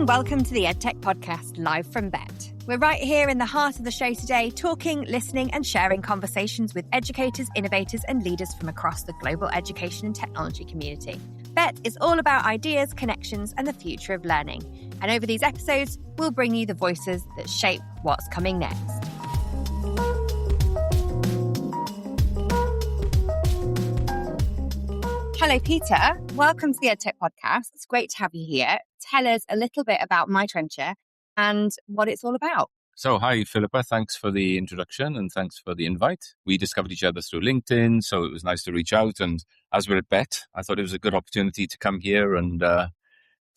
and welcome to the EdTech Podcast, live from Bett. We're right here in the heart of the show today, talking, listening and sharing conversations with educators, innovators and leaders from across the global education and technology community. Bett is all about ideas, connections and the future of learning. And over these episodes, we'll bring you the voices that shape what's coming next. Hello, Peter. Welcome to the EdTech Podcast. It's great to have you here. Tell us a little bit about MyTrencher and what it's all about. So, hi, Philippa. Thanks for the introduction and thanks for the invite. We discovered each other through LinkedIn, so it was nice to reach out. And as we're at Bett, I thought it was a good opportunity to come here and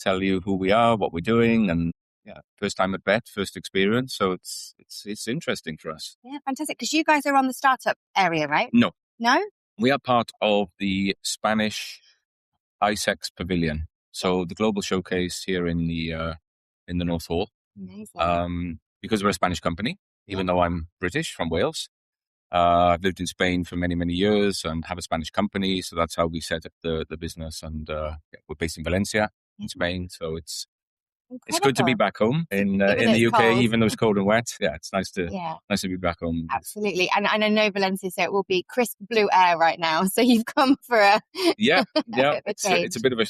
tell you who we are, what we're doing. And yeah, first time at Bett, first experience. So it's interesting for us. Yeah, fantastic. Because you guys are on the startup area, right? No. No? We are part of the Spanish ISEX Pavilion. So the global showcase here in the North Hall. Amazing. Because we're a Spanish company, even though I'm British from Wales. I've lived in Spain for many, many years and have a Spanish company. So that's how we set up the business. And we're based in Valencia in Spain. So it's good to be back home in the UK, cold. even though it's cold and wet. Yeah, it's nice to be back home. Absolutely. And I know Valencia, so it will be crisp blue air right now. So you've come for a It's a bit of a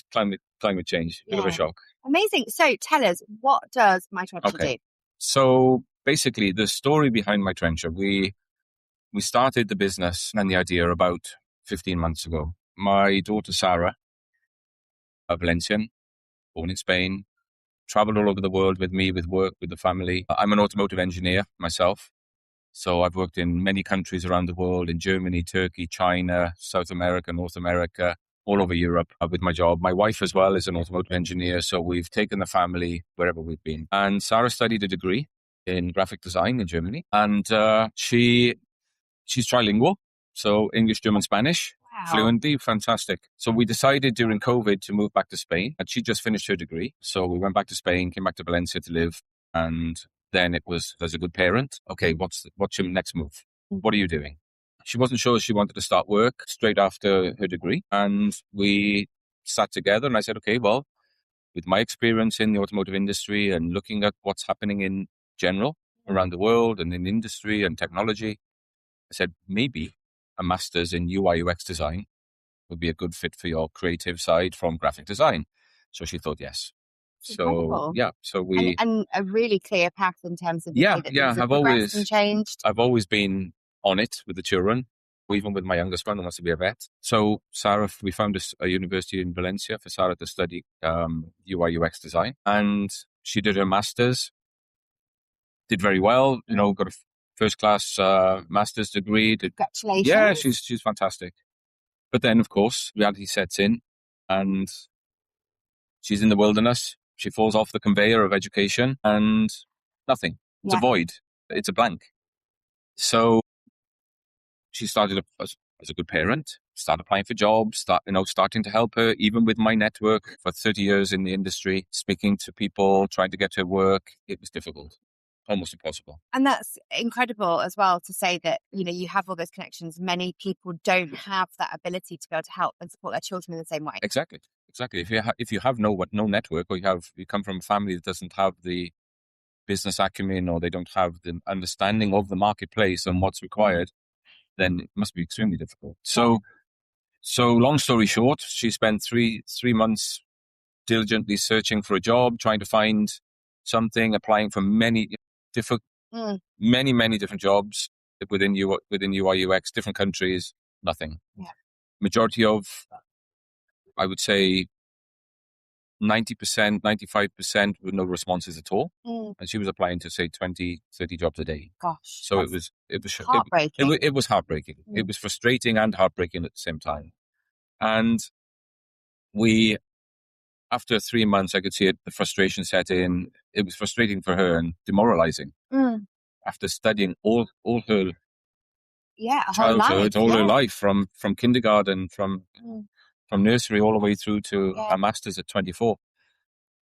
climate change, a bit of a shock. Amazing. So tell us, what does MyTrencher do? So basically, the story behind MyTrencher, we started the business and the idea about 15 months ago. My daughter Sarah, a Valencian, born in Spain, traveled all over the world with me, with work, with the family. I'm an automotive engineer myself. So I've worked in many countries around the world, in Germany, Turkey, China, South America, North America, all over Europe with my job. My wife as well is an automotive engineer. So we've taken the family wherever we've been. And Sarah studied a degree in graphic design in Germany. And she's trilingual. So English, German, Spanish. Wow. Fluently, fantastic. So we decided during COVID to move back to Spain. And she just finished her degree. So we went back to Spain, came back to Valencia to live. And then it was, as a good parent, okay, what's your next move? What are you doing? She wasn't sure she wanted to start work straight after her degree. And we sat together and I said, okay, well, with my experience in the automotive industry and looking at what's happening in general around the world and in industry and technology, I said, maybe a master's in UI/UX design would be a good fit for your creative side from graphic design. So she thought yes. Incredible. So yeah, so we and a really clear path in terms of the way that things have progressed and changed. I've always been on it with the children, even with my youngest one who wants to be a vet. So Sarah, we found a university in Valencia for Sarah to study UI/UX design, and she did her master's. Did very well, got a first class master's degree. Congratulations. Yeah, she's fantastic. But then, of course, reality sets in and she's in the wilderness. She falls off the conveyor of education and nothing. It's a void. It's a blank. So she started as a good parent, started applying for jobs, starting to help her, even with my network for 30 years in the industry, speaking to people, trying to get her work. It was difficult. Almost impossible. And that's incredible as well to say that, you have all those connections. Many people don't have that ability to be able to help and support their children in the same way. Exactly. If you have no network, or you come from a family that doesn't have the business acumen, or they don't have the understanding of the marketplace and what's required, then it must be extremely difficult. So long story short, she spent three months diligently searching for a job, trying to find something, applying for many different jobs within UI/UX, different countries, nothing. Yeah. Majority of, I would say, 90%, 95% with no responses at all. And she was applying to, say, 20, 30 jobs a day. Gosh. So it was heartbreaking. It was heartbreaking. It was frustrating and heartbreaking at the same time. And after 3 months, I could see the frustration set in. It was frustrating for her and demoralizing. After studying all her childhood, her life, from kindergarten, from nursery all the way through to a master's at 24.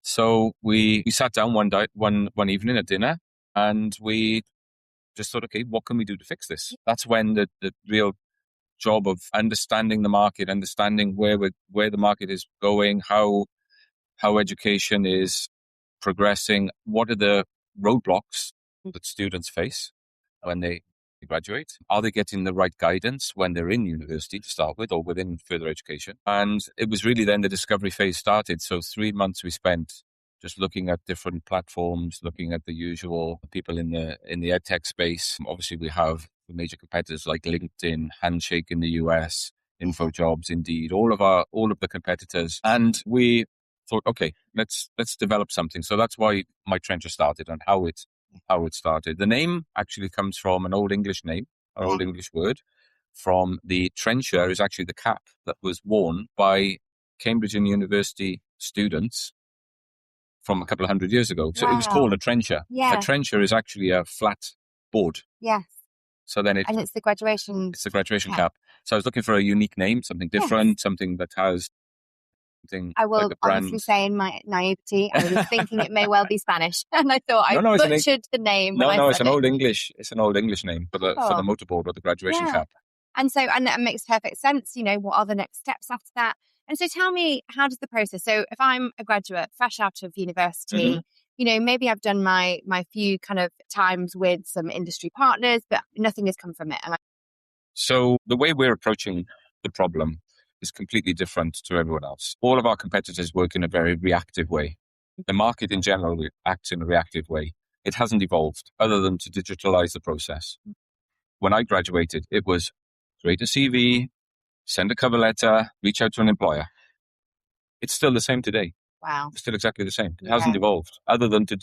So we sat down one evening at dinner, and we just thought, okay, what can we do to fix this? That's when the real job of understanding the market, understanding where the market is going, how education is progressing. What are the roadblocks that students face when they graduate? Are they getting the right guidance when they're in university to start with or within further education? And it was really then the discovery phase started. So 3 months we spent just looking at different platforms, looking at the usual people in the edtech space. Obviously, we have the major competitors like LinkedIn, Handshake in the US, InfoJobs, Indeed, all of the competitors. And we thought, okay, let's develop something. So that's why My Trencher started and how it started. The name actually comes from an old English name, an old English word. From the trencher is actually the cap that was worn by Cambridge and University students from a couple of hundred years ago. So it was called a trencher. Yeah. A trencher is actually a flat board. Yes. So then and it's the graduation. It's the graduation cap. So I was looking for a unique name, something different, something that has something. I will like a brand. honestly say, in my naivety, I was thinking it may well be Spanish, and I thought I butchered the name. No, it's an old English. It's an old English name for the motorboard or the graduation cap. And that makes perfect sense. What are the next steps after that? And so tell me, how does the process? So if I'm a graduate fresh out of university, maybe I've done my few kind of times with some industry partners, but nothing has come from it. So the way we're approaching the problem is completely different to everyone else. All of our competitors work in a very reactive way. The market in general acts in a reactive way. It hasn't evolved other than to digitalize the process. When I graduated, it was create a CV, send a cover letter, reach out to an employer. It's still the same today. Wow. It's still exactly the same. It hasn't evolved other than to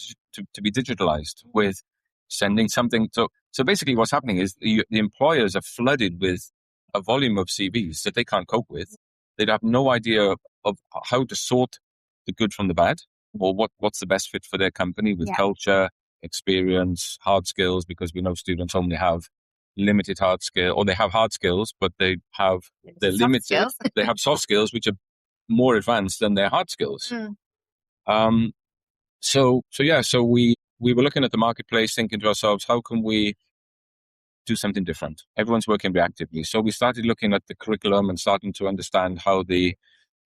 be digitalized with sending something. So basically what's happening is the employers are flooded with a volume of CVs that they can't cope with. They'd have no idea of how to sort the good from the bad or what's the best fit for their company with culture, experience, hard skills, because we know students only have limited hard skill, or they have hard skills, but they're limited. They have soft skills, which are more advanced than their hard skills. So we were looking at the marketplace, thinking to ourselves, how can we do something different? Everyone's working reactively. So we started looking at the curriculum and starting to understand how the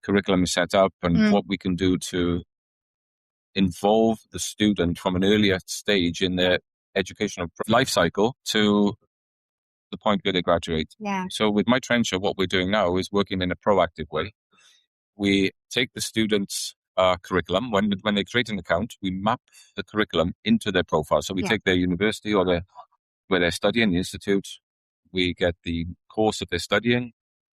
curriculum is set up and what we can do to involve the student from an earlier stage in their educational life cycle to the point where they graduate. Yeah. So with My Trencher, what we're doing now is working in a proactive way. We take the students' curriculum. When they create an account, we map the curriculum into their profile. So we take their university or where they're studying, the institute. We get the course that they're studying.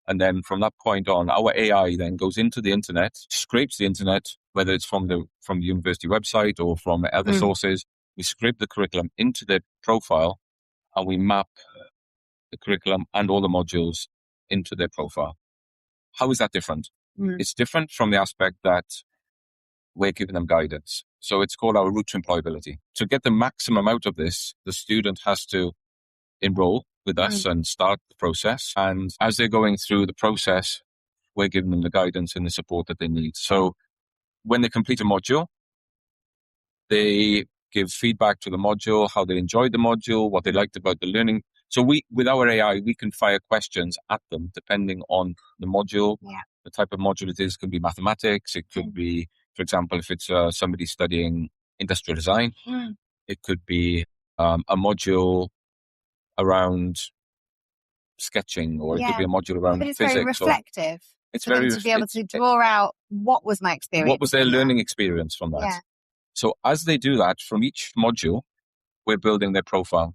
And then from that point on, our AI then goes into the internet, scrapes the internet, whether it's from the university website or from other sources. We scrape the curriculum into their profile and we map the curriculum and all the modules into their profile. How is that different? It's different from the aspect that we're giving them guidance. So it's called our route to employability. To get the maximum out of this, the student has to enroll with us and start the process. And as they're going through the process, we're giving them the guidance and the support that they need. So when they complete a module, they give feedback to the module, how they enjoyed the module, what they liked about the learning. So with our AI, we can fire questions at them depending on the module. Yeah. The type of module it is could be mathematics. It could be, for example, if it's somebody studying industrial design, it could be a module around sketching, or it could be a module around but it's physics. Very reflective. It's for them to be able to draw out what was my experience. What was their learning experience from that? Yeah. So as they do that, from each module, we're building their profile.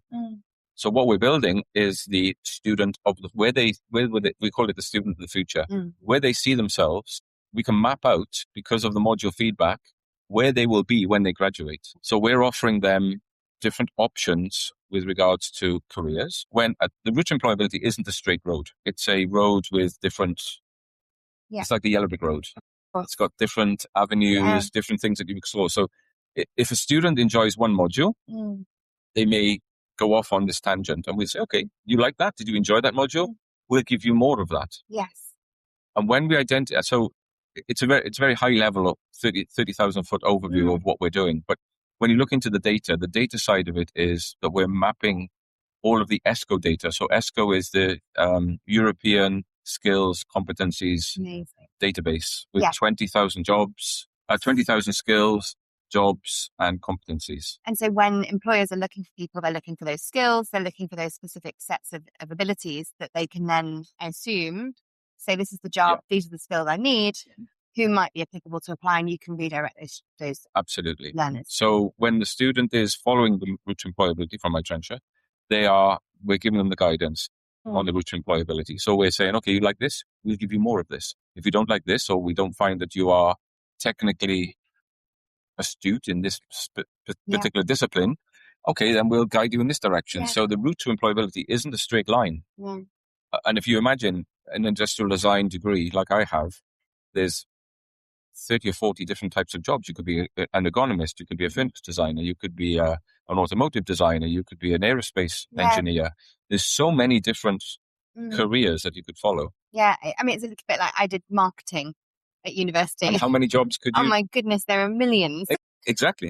So what we're building is the student of we call it the student of the future, where they see themselves. We can map out, because of the module feedback, where they will be when they graduate. So we're offering them different options with regards to careers. When the route to employability isn't a straight road. It's a road with different, it's like the yellow brick road. It's got different avenues, different things that you explore. So if a student enjoys one module, they may go off on this tangent and we'll say, okay, you like that? Did you enjoy that module? We'll give you more of that. Yes. And when we identify, so it's a very high level of 30,000 foot overview of what we're doing. But when you look into the data side of it is that we're mapping all of the ESCO data. So ESCO is the European Skills Competencies Database with 20,000 jobs, 20,000 skills, jobs and competencies. And so when employers are looking for people, they're looking for those skills, they're looking for those specific sets of abilities that they can then assume, say, this is the job, these are the skills I need, who might be applicable to apply, and you can redirect those Absolutely. learners. So when the student is following the route to employability from my trencher, we're giving them the guidance on the route to employability. So we're saying, okay, you like this? We'll give you more of this. If you don't like this, or we don't find that you are technically astute in this particular discipline, okay, then we'll guide you in this direction. Yeah. So the route to employability isn't a straight line. Yeah. And if you imagine an industrial design degree like I have, there's 30 or 40 different types of jobs. You could be an ergonomist, you could be a furniture designer, you could be an automotive designer, you could be an aerospace engineer. There's so many different careers that you could follow. Yeah, I mean, it's a little bit like I did marketing at university. And how many jobs could you? Oh my goodness, there are millions. Exactly.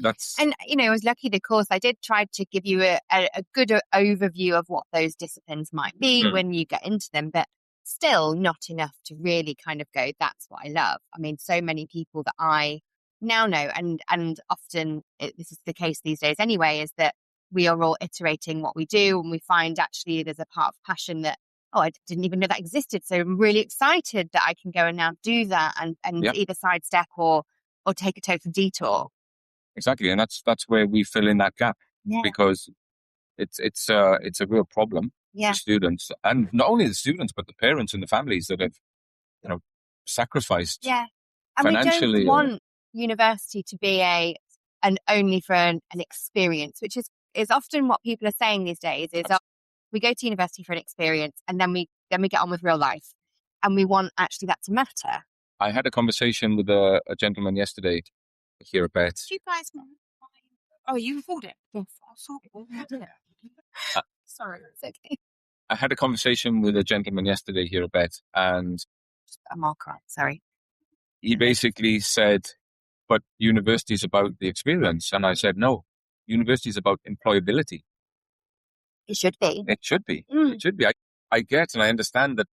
That's. And, I was lucky the course I did try to give you a good overview of what those disciplines might be when you get into them, but still not enough to really kind of go, that's what I love. I mean, so many people that I now know, and often this is the case these days anyway, is that we are all iterating what we do, and we find actually there's a part of passion that, I didn't even know that existed. So I'm really excited that I can go and now do that and either sidestep or take a total detour. Exactly. And that's where we fill in that gap, because it's a real problem for students, and not only the students, but the parents and the families that have, sacrificed. Yeah. And financially. We don't want university to be an only for an experience, which is often what people are saying these days is, we go to university for an experience and then we get on with real life, and we want actually that to matter. I had a conversation with a gentleman yesterday here at Bett. Do you guys mind? Oh, you afford it? Yes. Sorry, it's okay. I had a conversation with a gentleman yesterday here at Bett, and just a marker. Sorry. He basically said, "But university is about the experience," and I said, "No, university is about employability." It should be. It should be. It should be. I get and I understand that.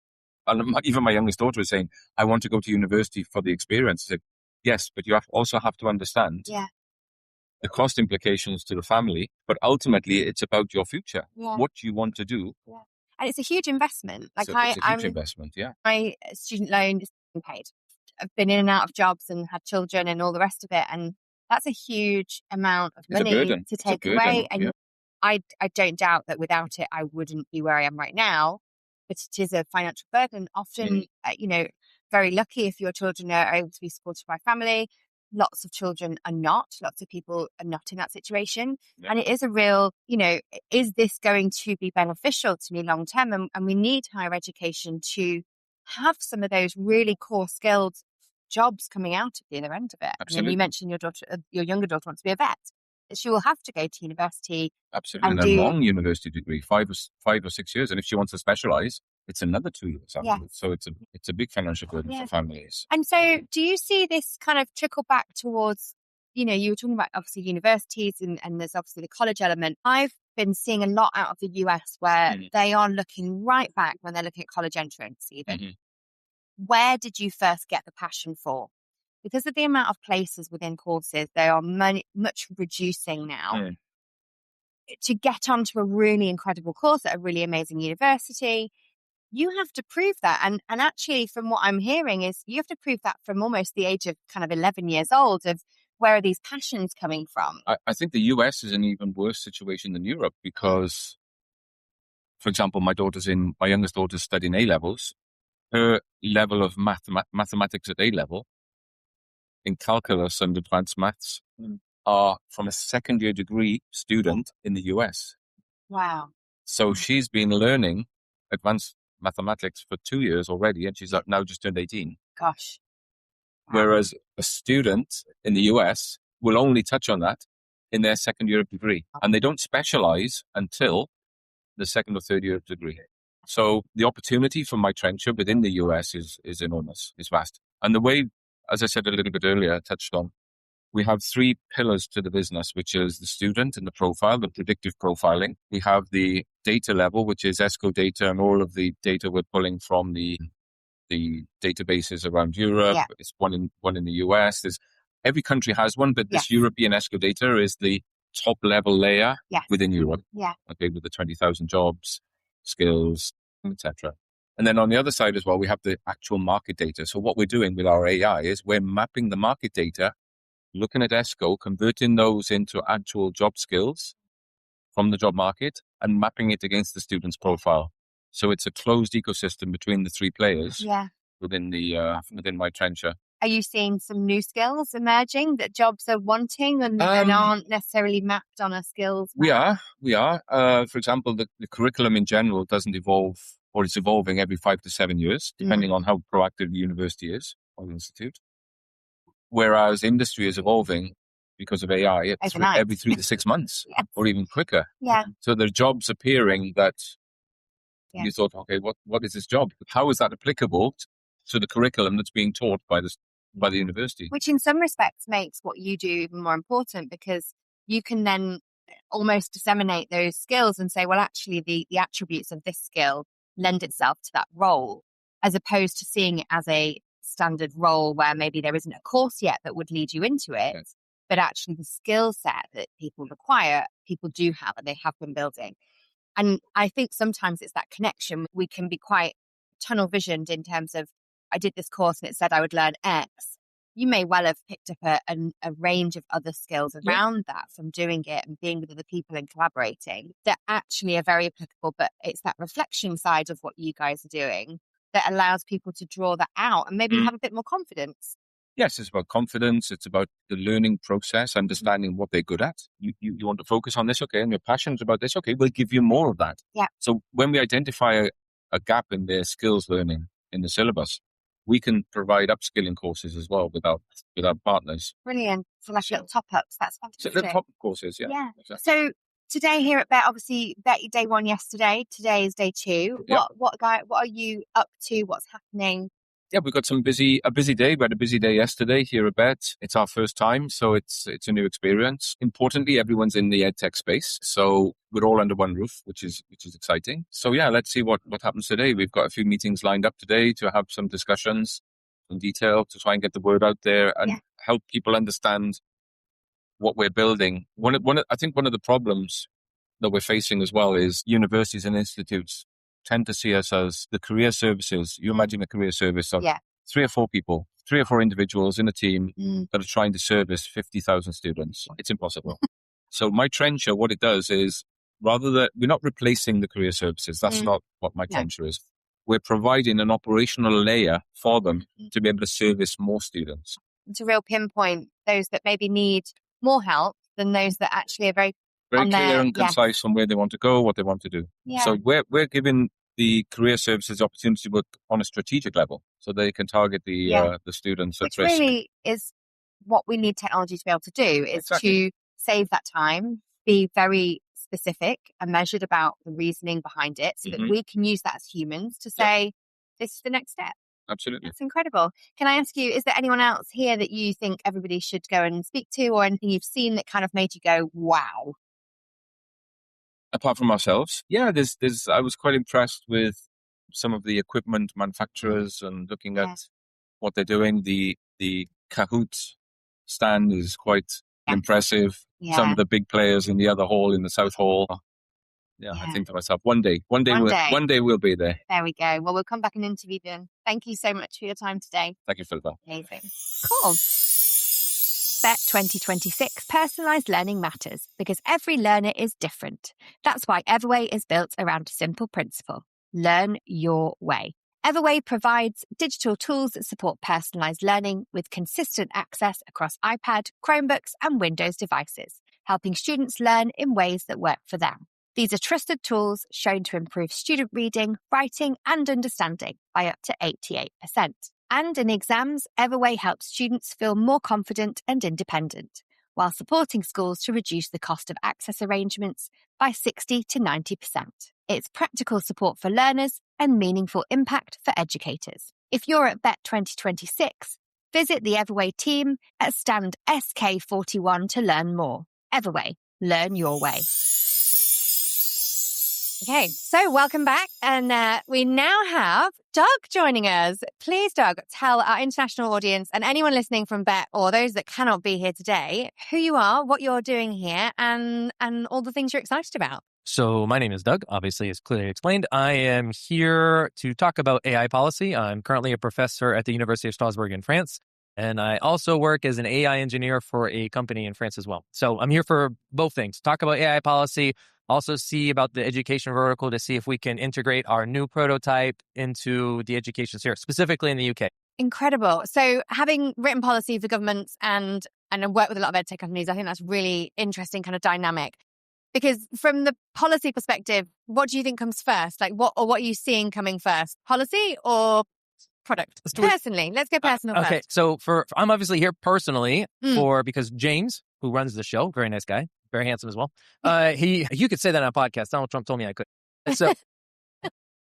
Even my youngest daughter was saying, "I want to go to university for the experience." I said, "Yes, but you also have to understand the cost implications to the family. But ultimately, it's about your future. What you want to do." Yeah. And it's a huge investment. It's a huge investment. Yeah. My student loan is paid. I've been in and out of jobs and had children and all the rest of it, and that's a huge amount of money to take away. And I don't doubt that without it, I wouldn't be where I am right now. But it is a financial burden. Often, very lucky if your children are able to be supported by family. Lots of children are not. Lots of people are not in that situation. Yeah. And it is a real, is this going to be beneficial to me long term? And we need higher education to have some of those really core skilled jobs coming out at the other end of it. Absolutely. And you mentioned your younger daughter wants to be a vet. She will have to go to university. Absolutely. And a long university degree, 5 or 6 years. And if she wants to specialize, it's another 2 years afterwards. So it's a big financial burden for families. And so do you see this kind of trickle back towards, you were talking about obviously universities and there's obviously the college element. I've been seeing a lot out of the US where they are looking right back when they're looking at college entrance even. Mm-hmm. Where did you first get the passion for? Because of the amount of places within courses, they are much reducing now. To get onto a really incredible course at a really amazing university, you have to prove that. And actually, from what I'm hearing, is you have to prove that from almost the age of kind of 11 years old of where are these passions coming from? I think the US is an even worse situation than Europe because, for example, my youngest daughter's studying A-levels. Her level of mathematics at A-level in calculus and advanced maths are from a second-year degree student in the US. Wow. So she's been learning advanced mathematics for 2 years already, and she's now just turned 18. Gosh. Wow. Whereas a student in the US will only touch on that in their second year of degree, and they don't specialize until the second or third year of degree. So the opportunity for my trencher within the US is enormous, is vast. And the way, as I said a little bit earlier, I touched on, we have 3 pillars to the business, which is the student and the profile, the predictive profiling. We have the data level, which is ESCO data and all of the data we're pulling from the databases around Europe. Yeah. It's one in the US. There's every country has one, but this Yes. European ESCO data is the top level layer Yes. within Europe. Yeah. Okay, with the 20,000 jobs, skills, etc. And then on the other side as well, we have the actual market data. So what we're doing with our AI is we're mapping the market data, looking at ESCO, converting those into actual job skills from the job market and mapping it against the student's profile. So it's a closed ecosystem between the three players within my trencher. Are you seeing some new skills emerging that jobs are wanting and aren't necessarily mapped on a skills map? We are. For example, the curriculum in general doesn't evolve, or it's evolving every 5 to 7 years, depending on how proactive the university is or the institute. Whereas industry is evolving because of AI every 3 to 6 months or even quicker. Yeah. So there are jobs appearing that you thought, okay, what is this job? How is that applicable to the curriculum that's being taught by the university? Which in some respects makes what you do even more important, because you can then almost disseminate those skills and say, well, actually the attributes of this skill lend itself to that role, as opposed to seeing it as a standard role where maybe there isn't a course yet that would lead you into it. Okay. But actually the skill set that people require, people do have, and they have been building. And I think sometimes it's that connection. We can be quite tunnel visioned in terms of, I did this course and it said I would learn X. You may well have picked up a range of other skills around that from doing it and being with other people and collaborating that actually are very applicable. But it's that reflection side of what you guys are doing that allows people to draw that out and maybe have a bit more confidence. Yes, it's about confidence. It's about the learning process, understanding what they're good at. You want to focus on this, okay, and you're passionate about this, okay, we'll give you more of that. Yeah. So when we identify a gap in their skills learning in the syllabus, we can provide upskilling courses as well with our partners. Brilliant. So like little top-ups. That's fantastic. So little top-up courses, yeah. Exactly. So today here at Bett, obviously, Bett, day one yesterday. Today is day two. What are you up to? What's happening? Yeah, we've got a busy day. We had a busy day yesterday here at Bett. It's our first time, so it's a new experience. Importantly, everyone's in the edtech space, so we're all under one roof, which is exciting. So yeah, let's see what happens today. We've got a few meetings lined up today to have some discussions in detail to try and get the word out there and help people understand what we're building. I think one of the problems that we're facing as well is universities and institutes tend to see us as the career services. You imagine a career service of 3 or 4 people, 3 or 4 individuals in a team that are trying to service 50,000 students. It's impossible. So my trencher, what it does is, rather than, we're not replacing the career services. That's not what my trencher is. We're providing an operational layer for them to be able to service more students. To real pinpoint those that maybe need more help than those that actually are very clear and concise on where they want to go, what they want to do. Yeah. So we're giving the career services opportunity to work on a strategic level, so they can target the students at risk. Which really is what we need technology to be able to do, is to save that time, be very specific and measured about the reasoning behind it, so that we can use that as humans to say, this is the next step. Absolutely. That's incredible. Can I ask you, is there anyone else here that you think everybody should go and speak to, or anything you've seen that kind of made you go, wow? Apart from ourselves, I was quite impressed with some of the equipment manufacturers and looking at what they're doing. The Kahoot stand is quite impressive. Yeah. Some of the big players in the other hall, in the South Hall. I think to myself, one day we'll be there. There we go. Well, we'll come back and interview them. Thank you so much for your time today. Thank you, Philippa. Amazing. Cool. Bett 2026 Personalised Learning matters because every learner is different. That's why Everway is built around a simple principle: learn your way. Everway provides digital tools that support personalised learning with consistent access across iPad, Chromebooks and Windows devices, helping students learn in ways that work for them. These are trusted tools shown to improve student reading, writing and understanding by up to 88%. And in exams, Everway helps students feel more confident and independent, while supporting schools to reduce the cost of access arrangements by 60 to 90%. It's practical support for learners and meaningful impact for educators. If you're at Bett 2026, visit the Everway team at stand SK41 to learn more. Everway, learn your way. Okay, so welcome back. And we now have Doug joining us. Please, Doug, tell our international audience and anyone listening from Bett or those that cannot be here today who you are, what you're doing here, and all the things you're excited about. So my name is Doug, obviously, as clearly explained. I am here to talk about AI policy. I'm currently a professor at the University of Strasbourg in France, and I also work as an AI engineer for a company in France as well. So I'm here for both things, talk about AI policy, also see about the education vertical to see if we can integrate our new prototype into the education sphere, specifically in the UK. Incredible. So having written policy for governments and worked with a lot of ed tech companies, I think that's really interesting kind of dynamic. Because from the policy perspective, what do you think comes first? Like what are you seeing coming first? Policy or product? Personally, let's go personal first. Okay, so I'm obviously here personally because James, who runs the show, very nice guy, very handsome as well. You could say that on a podcast. Donald Trump told me I could. So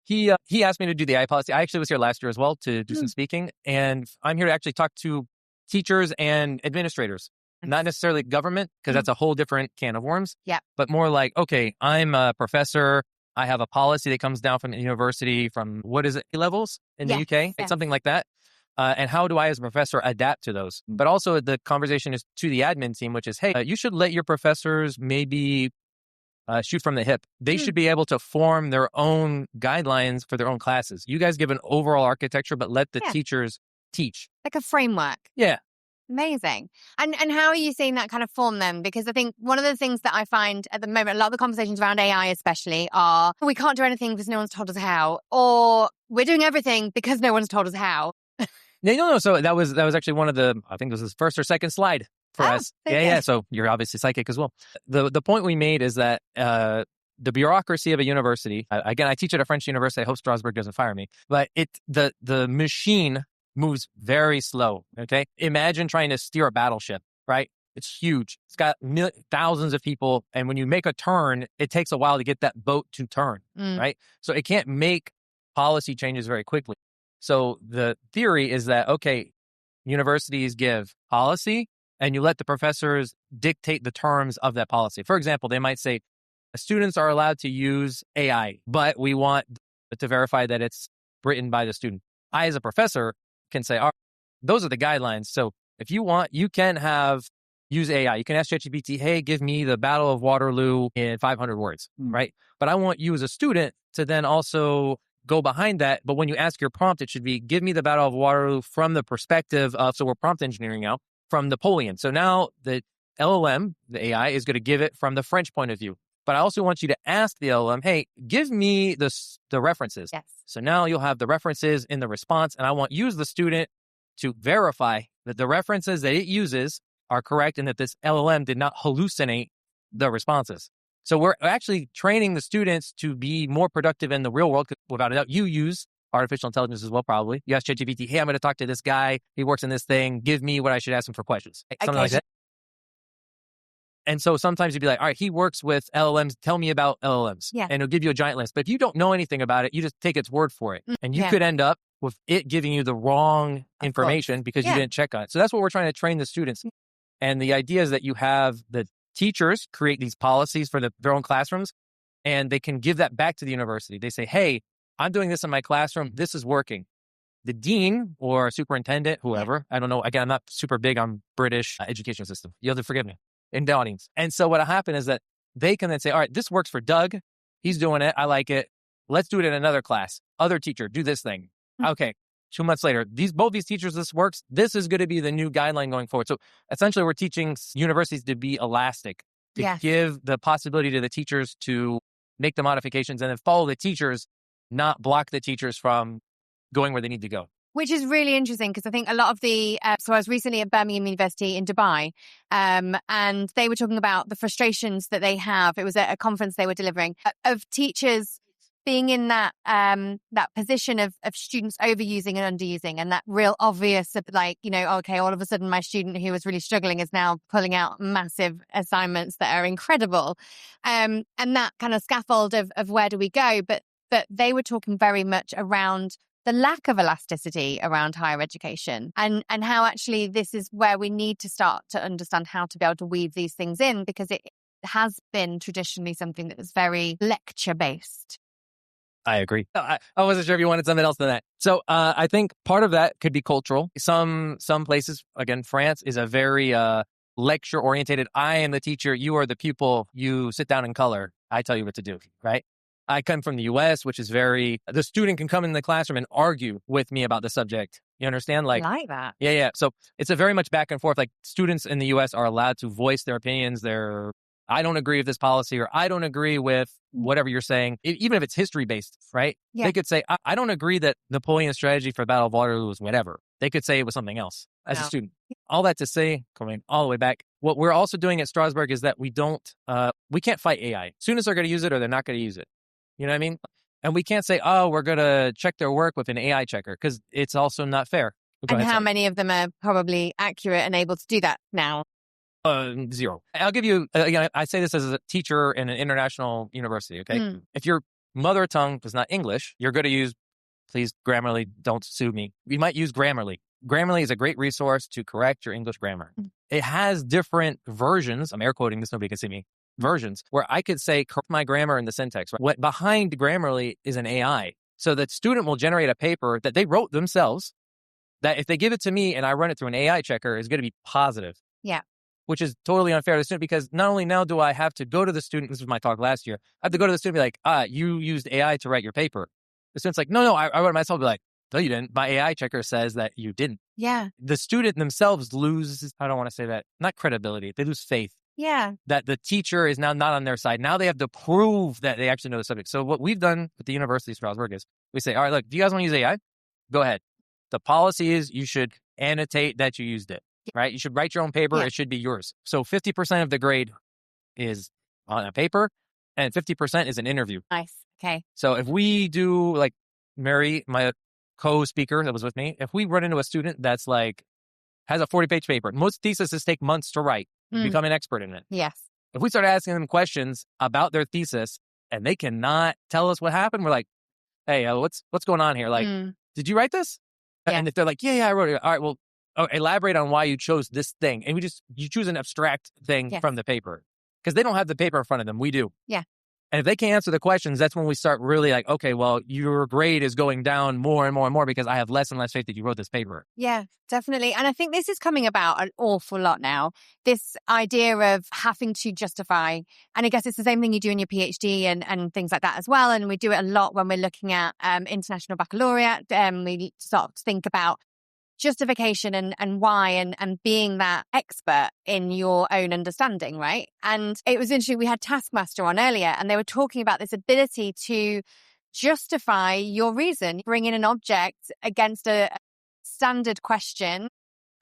he asked me to do the AI policy. I actually was here last year as well to do some speaking, and I'm here to actually talk to teachers and administrators. Not necessarily government, because that's a whole different can of worms. Yeah. But more like, okay, I'm a professor. I have a policy that comes down from the university from, what is it, A-levels in the UK? It's something like that. And how do I as a professor adapt to those? But also the conversation is to the admin team, which is, hey, you should let your professors maybe shoot from the hip. They should be able to form their own guidelines for their own classes. You guys give an overall architecture, but let the teachers teach. Like a framework. Yeah. Amazing. And how are you seeing that kind of form then? Because I think one of the things that I find at the moment, a lot of the conversations around AI especially are, we can't do anything because no one's told us how, or we're doing everything because no one's told us how. No. So that was actually one of the, I think it was his first or second slide for us. Yeah. So you're obviously psychic as well. The point we made is that the bureaucracy of a university, again, I teach at a French university. I hope Strasbourg doesn't fire me, but the machine moves very slow. Okay. Imagine trying to steer a battleship, right? It's huge. It's got thousands of people. And when you make a turn, it takes a while to get that boat to turn, right? So it can't make policy changes very quickly. So the theory is that, okay, universities give policy and you let the professors dictate the terms of that policy. For example, they might say, students are allowed to use AI, but we want to verify that it's written by the student. I, as a professor, can say, all right, those are the guidelines. So if you want, you can use AI. You can ask ChatGPT, hey, give me the Battle of Waterloo in 500 words, right? But I want you as a student to then also go behind that. But when you ask your prompt, it should be, give me the Battle of Waterloo from the perspective of, so we're prompt engineering now, from Napoleon. So now the LLM, the AI, is going to give it from the French point of view. But I also want you to ask the LLM, hey, give me the references. Yes. So now you'll have the references in the response, and I want you as the student to verify that the references that it uses are correct and that this LLM did not hallucinate the responses. So we're actually training the students to be more productive in the real world, because without a doubt, you use artificial intelligence as well, probably. You ask ChatGPT, hey, I'm going to talk to this guy. He works in this thing. Give me what I should ask him for questions. Something like that. And so sometimes you'd be like, all right, he works with LLMs. Tell me about LLMs. Yeah. And it'll give you a giant list. But if you don't know anything about it, you just take its word for it. And you could end up with it giving you the wrong information because you didn't check on it. So that's what we're trying to train the students. And the idea is that you have the teachers create these policies for their own classrooms, and they can give that back to the university. They say, hey, I'm doing this in my classroom. This is working. The dean or superintendent, whoever, I don't know. Again, I'm not super big on British education system. You'll have to forgive me. In the audience. And so what will happen is that they can then say, all right, this works for Doug. He's doing it. I like it. Let's do it in another class. Other teacher, do this thing. Okay. 2 months later, both these teachers, this works. This is going to be the new guideline going forward. So essentially we're teaching universities to be elastic, to give the possibility to the teachers to make the modifications and then follow the teachers, not block the teachers from going where they need to go. Which is really interesting because I think a lot of the, so I was recently at Birmingham University in Dubai, and they were talking about the frustrations that they have. It was at a conference they were delivering of teachers being in that position of students overusing and underusing, and that real obvious, like, okay, all of a sudden my student who was really struggling is now pulling out massive assignments that are incredible, and that kind of scaffold of where do we go? But they were talking very much around the lack of elasticity around higher education and how actually this is where we need to start to understand how to be able to weave these things in, because has been traditionally something that was very lecture-based. I agree. I wasn't sure if you wanted something else than that. So I think part of that could be cultural. Some places, again, France is a very lecture-oriented. I am the teacher. You are the pupil. You sit down and color. I tell you what to do, right? I come from the U.S., which is the student can come in the classroom and argue with me about the subject. You understand? I like that. Yeah. So it's a very much back and forth. Like students in the U.S. are allowed to voice their opinions. I don't agree with this policy, or I don't agree with whatever you're saying, even if it's history-based, right? Yeah. They could say, I don't agree that Napoleon's strategy for the Battle of Waterloo was whatever. They could say it was something else as a student. All that to say, coming all the way back, what we're also doing at Strasbourg is that we can't fight AI. Students are going to use it or they're not going to use it. You know what I mean? And we can't say, we're going to check their work with an AI checker, because it's also not fair. And how many of them are probably accurate and able to do that now? Zero. I'll give you, I say this as a teacher in an international university, okay? If your mother tongue is not English, you're going to use, please, Grammarly, don't sue me. We might use Grammarly. Grammarly is a great resource to correct your English grammar. It has different versions. I'm air quoting this, nobody can see me. Versions where I could say, correct my grammar in the syntax. Right? What behind Grammarly is an AI. So the student will generate a paper that they wrote themselves, that if they give it to me and I run it through an AI checker, is going to be positive. Yeah. Which is totally unfair to the student, because not only now do I have to go to the student, this was my talk last year, I have to go to the student and be like, you used AI to write your paper. The student's like, no, I wrote it myself. Be like, no, you didn't. My AI checker says that you didn't. Yeah. The student themselves lose, I don't want to say that, not credibility. They lose faith. Yeah. That the teacher is now not on their side. Now they have to prove that they actually know the subject. So what we've done with the University of Strasbourg is we say, all right, look, do you guys want to use AI? Go ahead. The policy is you should annotate that you used it, right? You should write your own paper. Yeah. It should be yours. So 50% of the grade is on a paper and 50% is an interview. Nice. Okay. So if we do, like Mary, my co-speaker that was with me, if we run into a student that's like, has a 40-page paper, most theses take months to write, become an expert in it. Yes. If we start asking them questions about their thesis and they cannot tell us what happened, we're like, hey, what's going on here? Like, did you write this? Yeah. And if they're like, yeah, I wrote it. All right, well, elaborate on why you chose this thing. And you choose an abstract thing from the paper, because they don't have the paper in front of them. We do. Yeah. And if they can't answer the questions, that's when we start really like, okay, well, your grade is going down more and more and more because I have less and less faith that you wrote this paper. Yeah, definitely. And I think this is coming about an awful lot now. This idea of having to justify, and I guess it's the same thing you do in your PhD and things like that as well. And we do it a lot when we're looking at international baccalaureate. We sort of think about justification and why and being that expert in your own understanding, right? And it was interesting, we had Taskmaster on earlier and they were talking about this ability to justify your reason, bring in an object against a standard question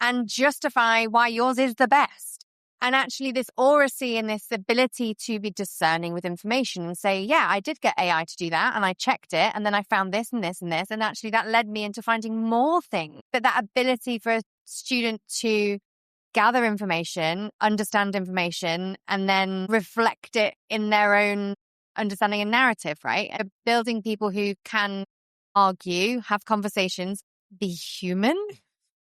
and justify why yours is the best. And actually this oracy and this ability to be discerning with information and say, yeah, I did get AI to do that and I checked it and then I found this and this and this. And actually that led me into finding more things. But that ability for a student to gather information, understand information, and then reflect it in their own understanding and narrative, right? Building people who can argue, have conversations, be human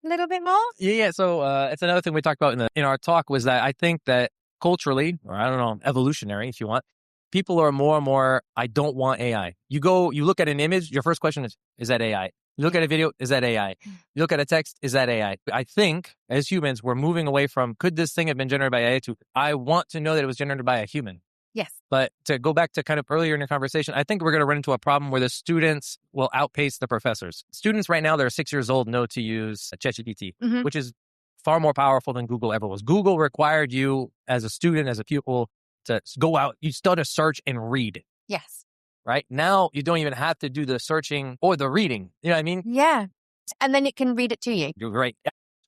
a little bit more. Yeah. So it's another thing we talked about in our talk was that I think that culturally, or I don't know, evolutionary, if you want, people are more and more, I don't want AI. You look at an image, your first question is that AI? You look at a video, is that AI? You look at a text, is that AI? I think as humans, we're moving away from, could this thing have been generated by AI to, I want to know that it was generated by a human. Yes. But to go back to kind of earlier in your conversation, I think we're going to run into a problem where the students will outpace the professors. Students right now, they're 6 years old, know to use ChatGPT, which is far more powerful than Google ever was. Google required you as a student, as a pupil, to go out. You still have to search and read. Yes. Right? Now, you don't even have to do the searching or the reading. You know what I mean? Yeah. And then it can read it to you. You're right.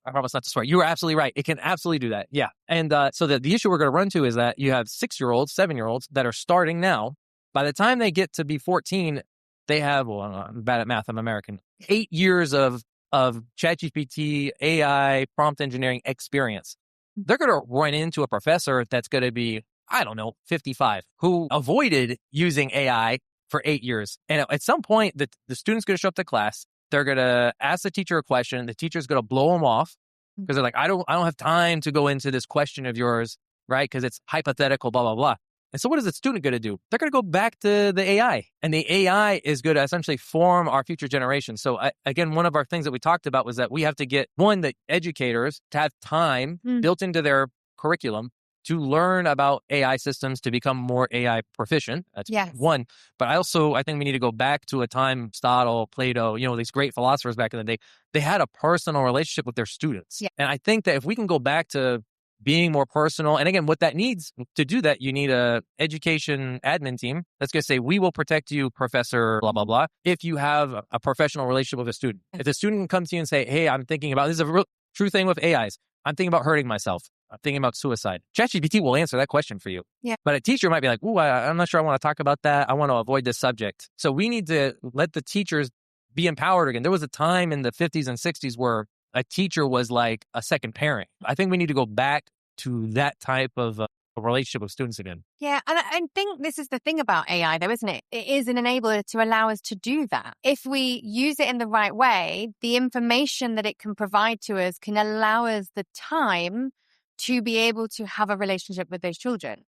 I promise not to swear. You were absolutely right. It can absolutely do that. Yeah. And so the issue we're going to run to is that you have 6-year-olds, 7-year-olds that are starting now. By the time they get to be 14, they have, well, I'm bad at math. I'm American. 8 years of ChatGPT, AI, prompt engineering experience. They're going to run into a professor that's going to be, I don't know, 55, who avoided using AI for 8 years. And at some point, the student's going to show up to class. They're going to ask the teacher a question. The teacher's going to blow them off because they're like, I don't have time to go into this question of yours right? Because it's hypothetical, blah, blah, blah. And so what is the student going to do? They're going to go back to the AI, and the AI is going to essentially form our future generation. So again, one of our things that we talked about was that we have to get, one, the educators to have time built into their curriculum to learn about AI systems to become more AI proficient. That's one. But I think we need to go back to a time, Aristotle, Plato, these great philosophers back in the day, they had a personal relationship with their students. Yeah. And I think that if we can go back to being more personal, and again, what that needs to do that, you need a education admin team that's going to say, we will protect you, Professor blah, blah, blah, if you have a professional relationship with a student. If the student comes to you and say, hey, I'm thinking about, this is a real true thing with AIs, I'm thinking about hurting myself, I'm thinking about suicide. ChatGPT will answer that question for you. Yeah. But a teacher might be like, ooh, I'm not sure I want to talk about that. I want to avoid this subject. So we need to let the teachers be empowered again. There was a time in the 50s and 60s where a teacher was like a second parent. I think we need to go back to that type of a relationship with students again. Yeah, and I think this is the thing about AI though, isn't it? It is an enabler to allow us to do that. If we use it in the right way, the information that it can provide to us can allow us the time to be able to have a relationship with those children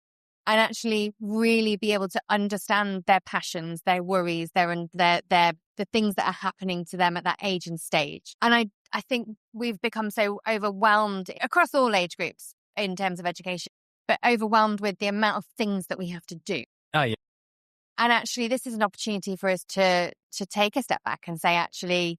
and actually really be able to understand their passions, their worries, the things that are happening to them at that age and stage. And I think we've become so overwhelmed across all age groups in terms of education, but overwhelmed with the amount of things that we have to do. Oh, yeah. And actually, this is an opportunity for us to take a step back and say, actually,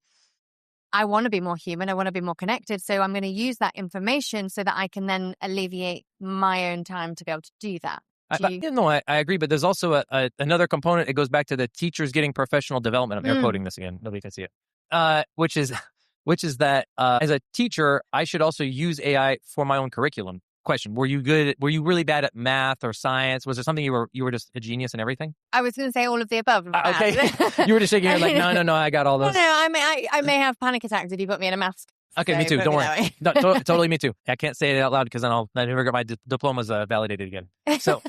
I want to be more human. I want to be more connected. So I'm going to use that information so that I can then alleviate my own time to be able to do that. I agree. But there's also another component. It goes back to the teachers getting professional development. I'm air quoting this again. Nobody can see it. Which is that as a teacher, I should also use AI for my own curriculum. Question: Were you really bad at math or science? Was there something you were just a genius in everything? I was going to say all of the above. Okay, you were just shaking your head like, no, I got all those. No, I may have panic attacks if you put me in a maths. Okay, me too. Don't worry. No, totally me too. I can't say it out loud because then I never get my diplomas validated again. So,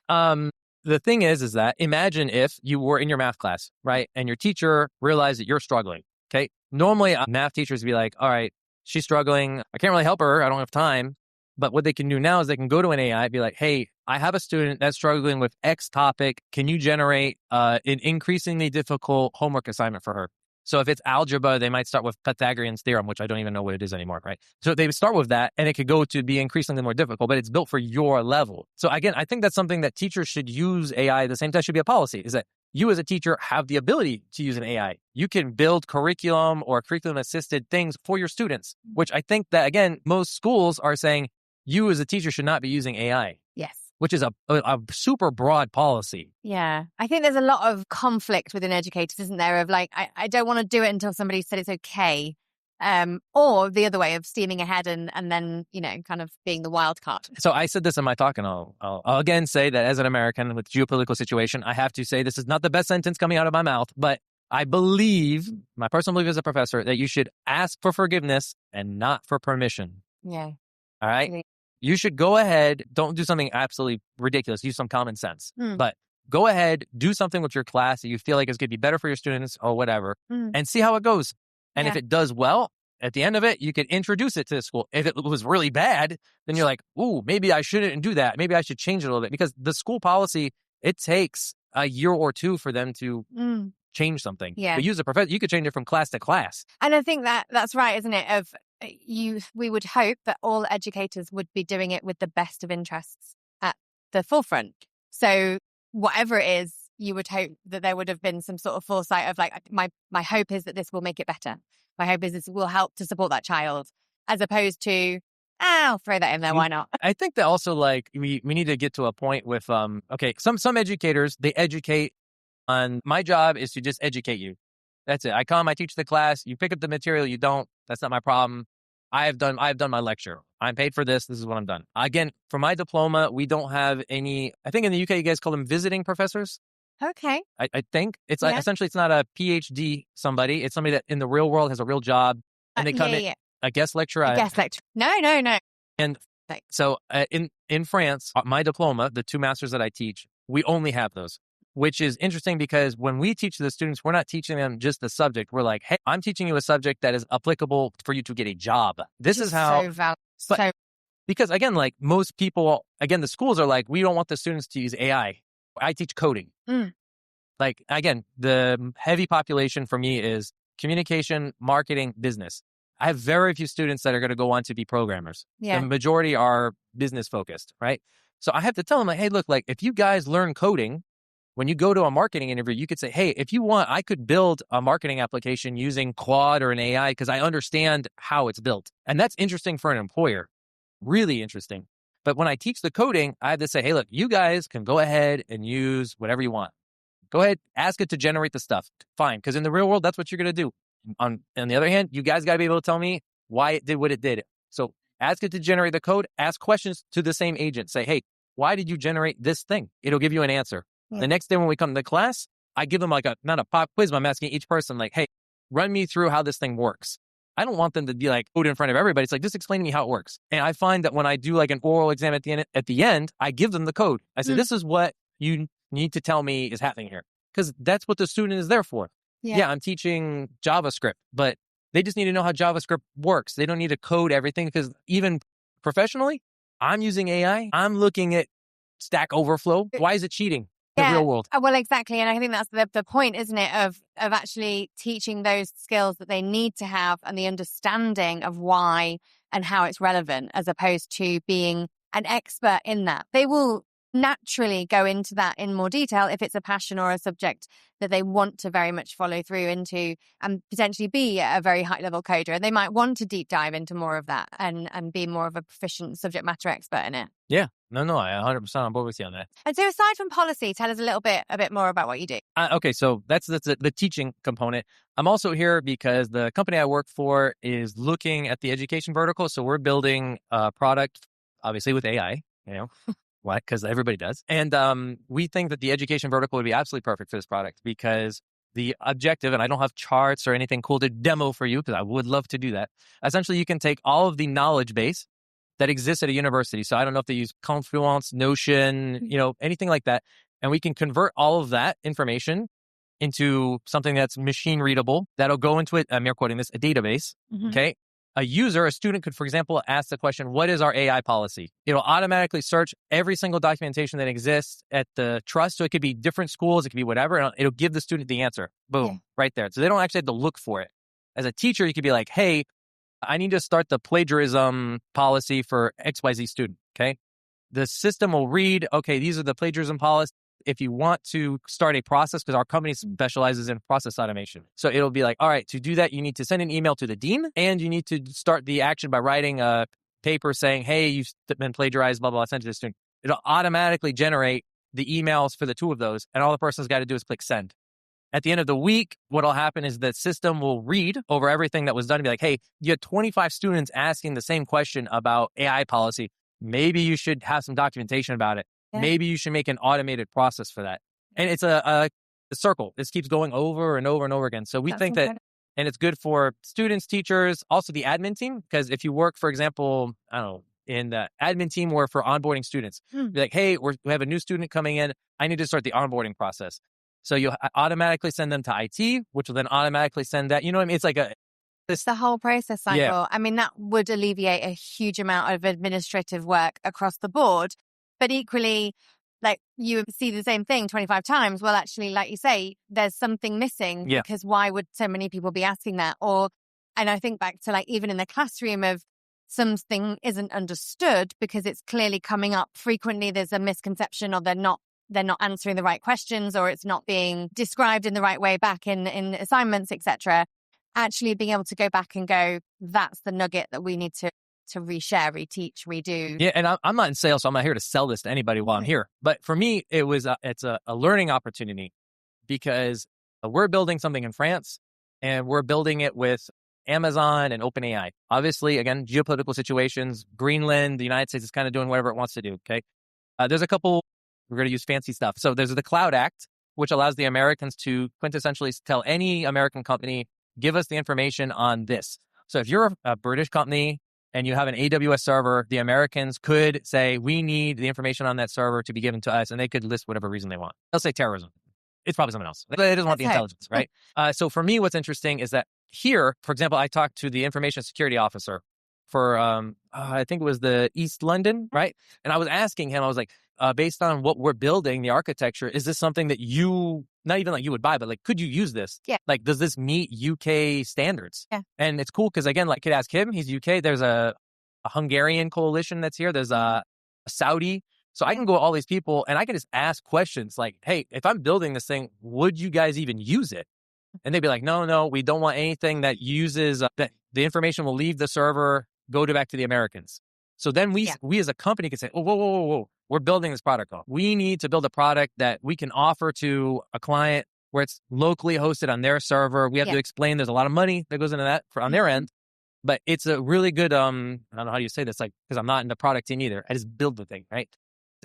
the thing is that imagine if you were in your math class, right, and your teacher realized that you're struggling. Okay, normally math teachers would be like, all right, she's struggling. I can't really help her. I don't have time. But what they can do now is they can go to an AI and be like, hey, I have a student that's struggling with X topic. Can you generate an increasingly difficult homework assignment for her? So if it's algebra, they might start with Pythagorean's theorem, which I don't even know what it is anymore, right? So they would start with that, and it could go to be increasingly more difficult, but it's built for your level. So again, I think that's something that teachers should use AI at the same time. Should be a policy, is that you as a teacher have the ability to use an AI. You can build curriculum or curriculum-assisted things for your students, which I think that, again, most schools are saying, you as a teacher should not be using AI. Yes. Which is a super broad policy. Yeah. I think there's a lot of conflict within educators, isn't there? Of like, I don't want to do it until somebody said it's okay. Or the other way of steaming ahead and then, kind of being the wild card. So I said this in my talk, and I'll again say that as an American with geopolitical situation, I have to say this is not the best sentence coming out of my mouth, but I believe, my personal belief as a professor, that you should ask for forgiveness and not for permission. Yeah. All right? Really? You should go ahead, don't do something absolutely ridiculous, use some common sense, but go ahead, do something with your class that you feel like is going to be better for your students or whatever, and see how it goes. And if it does well, at the end of it, you can introduce it to the school. If it was really bad, then you're like, ooh, maybe I shouldn't do that. Maybe I should change it a little bit, because the school policy, it takes a year or two for them to change something. Yeah. But use a professor, you could change it from class to class. And I think that's right, isn't it? We would hope that all educators would be doing it with the best of interests at the forefront. So whatever it is, you would hope that there would have been some sort of foresight of like, my hope is that this will make it better. My hope is this will help to support that child, as opposed to, I'll throw that in there. Why not? I think that also, like, we need to get to a point with, some educators, they educate on, my job is to just educate you. That's it. I come, I teach the class, you pick up the material, you don't, that's not my problem. I've done my lecture. I'm paid for this. This is what I'm done. Again, for my diploma, we don't have any, I think in the UK, you guys call them visiting professors. Okay. I think it's essentially, it's not a PhD somebody. It's somebody that in the real world has a real job, and they come in a guest lecturer. A guest lecturer. No. And so in France, my diploma, the 2 masters that I teach, we only have those, which is interesting because when we teach the students, we're not teaching them just the subject. We're like, hey, I'm teaching you a subject that is applicable for you to get a job. This is how. So valid. Because again, like most people, again, the schools are like, we don't want the students to use AI. I teach coding. Like, again, the heavy population for me is communication, marketing, business. I have very few students that are going to go on to be programmers. Yeah. The majority are business focused, right? So I have to tell them, like, hey, look, like if you guys learn coding, when you go to a marketing interview, you could say, hey, if you want, I could build a marketing application using Claude or an AI because I understand how it's built. And that's interesting for an employer. Really interesting. But when I teach the coding, I have to say, hey, look, you guys can go ahead and use whatever you want. Go ahead, ask it to generate the stuff. Fine. Because in the real world, that's what you're going to do. On the other hand, you guys got to be able to tell me why it did what it did. So ask it to generate the code. Ask questions to the same agent. Say, hey, why did you generate this thing? It'll give you an answer. Yeah. The next day when we come to class, I give them like not a pop quiz, but I'm asking each person like, hey, run me through how this thing works. I don't want them to be like code in front of everybody. It's like, just explain to me how it works. And I find that when I do like an oral exam at the end, I give them the code. I say, this is what you need to tell me is happening here. Because that's what the student is there for. Yeah, I'm teaching JavaScript, but they just need to know how JavaScript works. They don't need to code everything because even professionally, I'm using AI. I'm looking at Stack Overflow. Why is it cheating in the real world? Well, exactly. And I think that's the point, isn't it, of actually teaching those skills that they need to have and the understanding of why and how it's relevant, as opposed to being an expert in that. They will naturally go into that in more detail if it's a passion or a subject that they want to very much follow through into and potentially be a very high level coder. And they might want to deep dive into more of that and be more of a proficient subject matter expert in it. Yeah, no, I 100% on board with you on that. And so aside from policy, tell us a bit more about what you do. Okay, so that's the teaching component. I'm also here because the company I work for is looking at the education vertical. So we're building a product, obviously with AI, Why? Because everybody does. And we think that the education vertical would be absolutely perfect for this product because the objective, and I don't have charts or anything cool to demo for you because I would love to do that. Essentially, you can take all of the knowledge base that exists at a university. So I don't know if they use Confluence, Notion, anything like that. And we can convert all of that information into something that's machine readable. That'll go into it. I'm air quoting this, a database. Okay. A student could, for example, ask the question, what is our AI policy? It'll automatically search every single documentation that exists at the trust. So it could be different schools, it could be whatever. And it'll give the student the answer. Boom, right there. So they don't actually have to look for it. As a teacher, you could be like, hey, I need to start the plagiarism policy for XYZ student. Okay. The system will read, okay, these are the plagiarism policies. If you want to start a process, because our company specializes in process automation. So it'll be like, all right, to do that, you need to send an email to the dean and you need to start the action by writing a paper saying, hey, you've been plagiarized, blah, blah, blah, send to the student. It'll automatically generate the emails for the two of those. And all the person's got to do is click send. At the end of the week, what'll happen is the system will read over everything that was done and be like, hey, you had 25 students asking the same question about AI policy. Maybe you should have some documentation about it. Yeah. Maybe you should make an automated process for that. And it's a circle. This keeps going over and over and over again. So we think that, and it's good for students, teachers, also the admin team. Because if you work, for example, I don't know, in the admin team or for onboarding students, be like, hey, we have a new student coming in. I need to start the onboarding process. So you'll automatically send them to IT, which will then automatically send that. You know what I mean? It's like it's the whole process cycle. Yeah. I mean, that would alleviate a huge amount of administrative work across the board. But equally, like you see the same thing 25 times. Well, actually, like you say, there's something missing because why would so many people be asking that? And I think back to like even in the classroom of something isn't understood because it's clearly coming up frequently. There's a misconception or they're not answering the right questions or it's not being described in the right way back in assignments, etc. Actually being able to go back and go, that's the nugget that we need to reshare, reteach, redo. Yeah, and I'm not in sales, so I'm not here to sell this to anybody while I'm here. But for me, it's a learning opportunity because we're building something in France and we're building it with Amazon and OpenAI. Obviously, again, geopolitical situations, Greenland, the United States is kind of doing whatever it wants to do, okay? There's a couple, we're going to use fancy stuff. So there's the Cloud Act, which allows the Americans to quintessentially tell any American company, give us the information on this. So if you're a British company, and you have an AWS server, the Americans could say, we need the information on that server to be given to us, and they could list whatever reason they want. They'll say terrorism. It's probably someone else. They just want the intelligence, right? So for me, what's interesting is that here, for example, I talked to the information security officer for, I think it was the East London, right? And I was asking him, I was like, based on what we're building, the architecture, is this something that you, not even like you would buy, but like, could you use this? Yeah. Like, does this meet UK standards? Yeah. And it's cool because, again, like, could ask him, he's UK. There's a Hungarian coalition that's here. There's a Saudi. So I can go to all these people and I can just ask questions like, hey, if I'm building this thing, would you guys even use it? And they'd be like, no, we don't want anything that uses, that the information will leave the server, go back to the Americans. So then we as a company can say, oh, whoa, we're building this product. We need to build a product that we can offer to a client where it's locally hosted on their server. We have to explain there's a lot of money that goes into that on their end. But it's a really good, I don't know how you say this, like, because I'm not in the product team either. I just build the thing, right?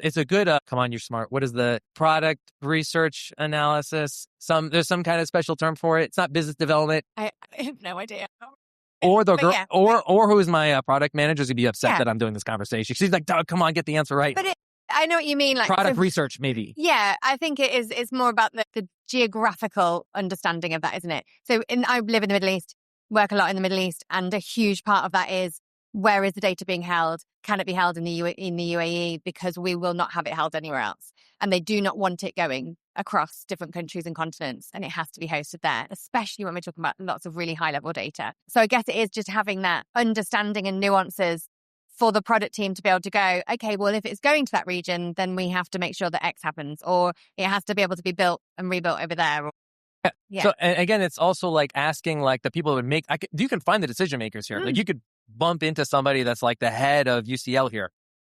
It's a good, come on, you're smart. What is the product research analysis? There's some kind of special term for it. It's not business development. I have no idea. Or the girl, or who's my product manager is gonna be upset that I'm doing this conversation. She's like, Doug, come on, get the answer right. But I know what you mean. Like product research, maybe. Yeah, I think it's more about the geographical understanding of that, isn't it? So I live in the Middle East, work a lot in the Middle East, and a huge part of that is, where is the data being held? Can it be held in the UAE? Because we will not have it held anywhere else. And they do not want it going across different countries and continents. And it has to be hosted there, especially when we're talking about lots of really high level data. So I guess it is just having that understanding and nuances for the product team to be able to go, okay, well, if it's going to that region, then we have to make sure that X happens, or it has to be able to be built and rebuilt over there. Yeah. So, and again, it's also like asking like the people that would make, you can find the decision makers here. Like you could bump into somebody that's like the head of UCL here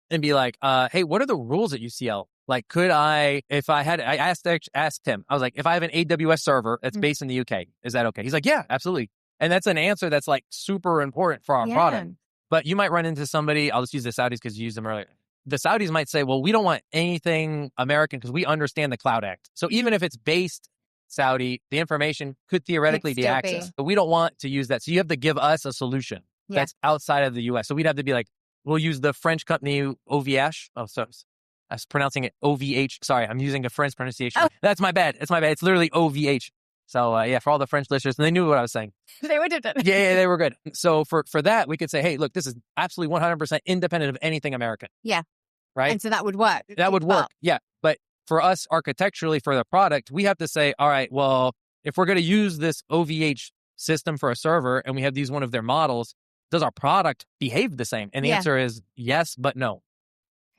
and be like, hey, what are the rules at UCL? Like, could I asked him, I was like, if I have an AWS server that's based in the UK, is that okay? He's like, yeah, absolutely. And that's an answer that's like super important for our product. But you might run into somebody, I'll just use the Saudis because you used them earlier. The Saudis might say, well, we don't want anything American because we understand the Cloud Act. So even if it's based Saudi, the information could theoretically be accessed, but we don't want to use that. So you have to give us a solution that's outside of the US. So we'd have to be like, we'll use the French company OVH. Oh, so I was pronouncing it OVH. Sorry, I'm using a French pronunciation. Oh. That's my bad. It's literally OVH. So for all the French listeners, and they knew what I was saying. They would have done it. Yeah, they were good. So for that, we could say, hey, look, this is absolutely 100% independent of anything American. Yeah. Right? And so that would work. That would work. Yeah. But for us architecturally for the product, we have to say, all right, well, if we're going to use this OVH system for a server and we have these one of their models, does our product behave the same? And the answer is yes, but no.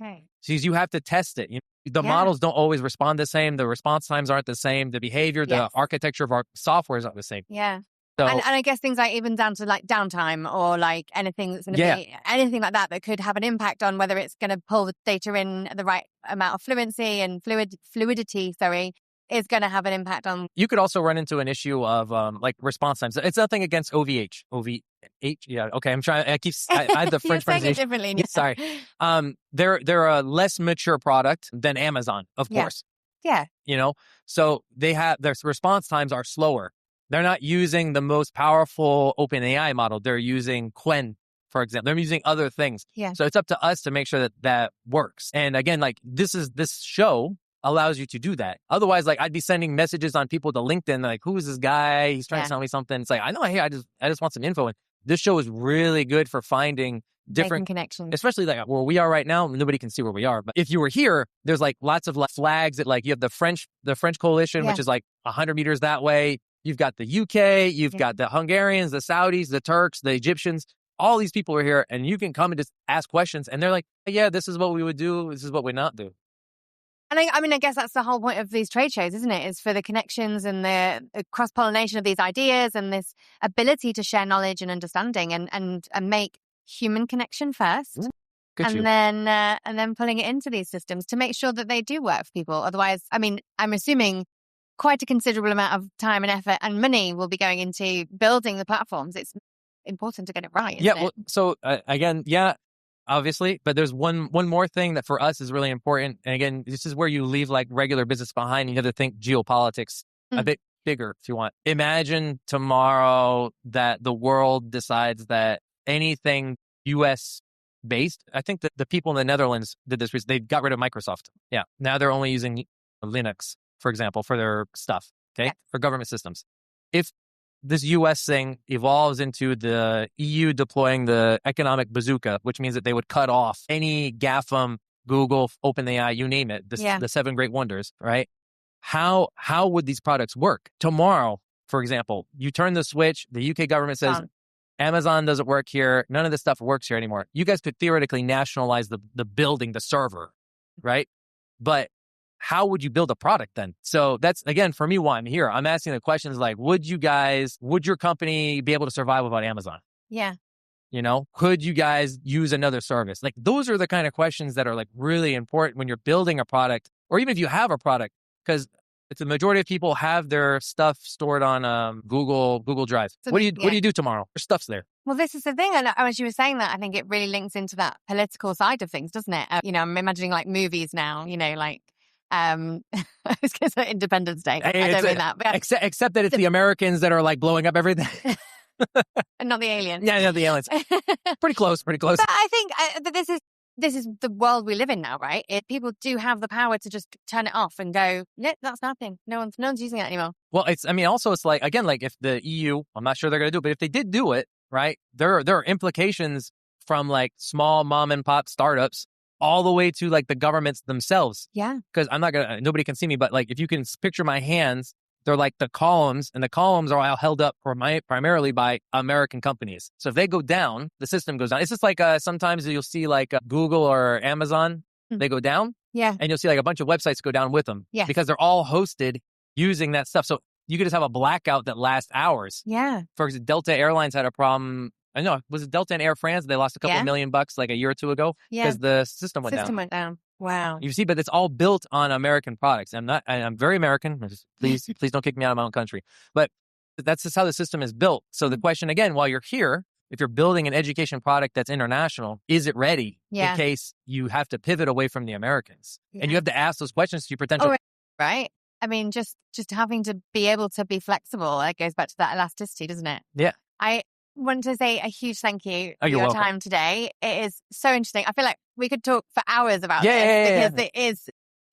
Okay. So you have to test it. The models don't always respond the same. The response times aren't the same. The behavior, the architecture of our software is not the same. Yeah. So, and I guess things like even down to like downtime or like anything that's going to be anything like that could have an impact on whether it's going to pull the data in at the right amount of fluency and fluidity, is going to have an impact on. You could also run into an issue of like response times. It's nothing against OVH. Yeah. Okay. I'm trying. I had the French pronunciation. Differently. Sorry. They're a less mature product than Amazon, of course. Yeah. So their response times are slower. They're not using the most powerful OpenAI model. They're using Qwen, for example. They're using other things. Yeah. So it's up to us to make sure that works. And again, like this show allows you to do that. Otherwise, like I'd be sending messages on people to LinkedIn, like, who is this guy? He's trying to sell me something. It's like, I know, hey, I just want some info. And this show is really good for finding different connections, especially like where we are right now. Nobody can see where we are, but if you were here, there's like lots of like flags that like you have the French coalition, which is like 100 meters that way. You've got the UK, you've got the Hungarians, the Saudis, the Turks, the Egyptians. All these people are here, and you can come and just ask questions, and they're like, yeah, this is what we would do. This is what we not do. And I guess that's the whole point of these trade shows, isn't it? Is for the connections and the cross-pollination of these ideas and this ability to share knowledge and understanding and make human connection first. And then pulling it into these systems to make sure that they do work for people. Otherwise, I'm assuming quite a considerable amount of time and effort and money will be going into building the platforms. It's important to get it right. Yeah. Well, so again, obviously, but there's one more thing that for us is really important. And again, this is where you leave like regular business behind. You have to think geopolitics a bit bigger if you want. Imagine tomorrow that the world decides that anything US based, I think that the people in the Netherlands did this recently. They got rid of Microsoft. Yeah. Now they're only using Linux, for example, for their stuff, for government systems. If this US thing evolves into the EU deploying the economic bazooka, which means that they would cut off any GAFAM, Google, OpenAI, you name it, the 7 great wonders, right? How would these products work? Tomorrow, for example, you turn the switch, the UK government says, Amazon doesn't work here. None of this stuff works here anymore. You guys could theoretically nationalize the building, the server, right? But how would you build a product then? So that's, again, for me, why I'm here. I'm asking the questions like, would your company be able to survive without Amazon? Yeah. Could you guys use another service? Like, those are the kind of questions that are like really important when you're building a product, or even if you have a product, because the majority of people have their stuff stored on Google Drive. So what do you do tomorrow? Your stuff's there. Well, this is the thing. And as you were saying that, I think it really links into that political side of things, doesn't it? I'm imagining like movies now, like, I was going to say Independence Day. I don't mean that. But except that it's the Americans that are like blowing up everything. And not the aliens. Yeah, not the aliens. Pretty close. But I think that this is the world we live in now, right? People do have the power to just turn it off and go, no, that's nothing. No one's using it anymore. Well, it's like, again, like if the EU, I'm not sure they're going to do it, but if they did do it, right, there are implications from like small mom and pop startups all the way to like the governments themselves. Yeah. Because nobody can see me, but like if you can picture my hands, they're like the columns, and the columns are all held up primarily by American companies. So if they go down, the system goes down. It's just like sometimes you'll see like Google or Amazon, they go down. Yeah. And you'll see like a bunch of websites go down with them. Yeah. Because they're all hosted using that stuff. So you could just have a blackout that lasts hours. Yeah. For example, Delta Airlines had a problem. I know, was it Delta and Air France? They lost a couple $1 million like a year or two ago because the system went down. Wow. You see, but it's all built on American products. I'm very American. Please don't kick me out of my own country. But that's just how the system is built. So the question again, while you're here, if you're building an education product that's international, is it ready in case you have to pivot away from the Americans? Yeah. And you have to ask those questions to your potential. Oh, right. I mean, just having to be able to be flexible, that goes back to that elasticity, doesn't it? Yeah. I want to say a huge thank you for your welcome. time today. It is so interesting. I feel like we could talk for hours about this because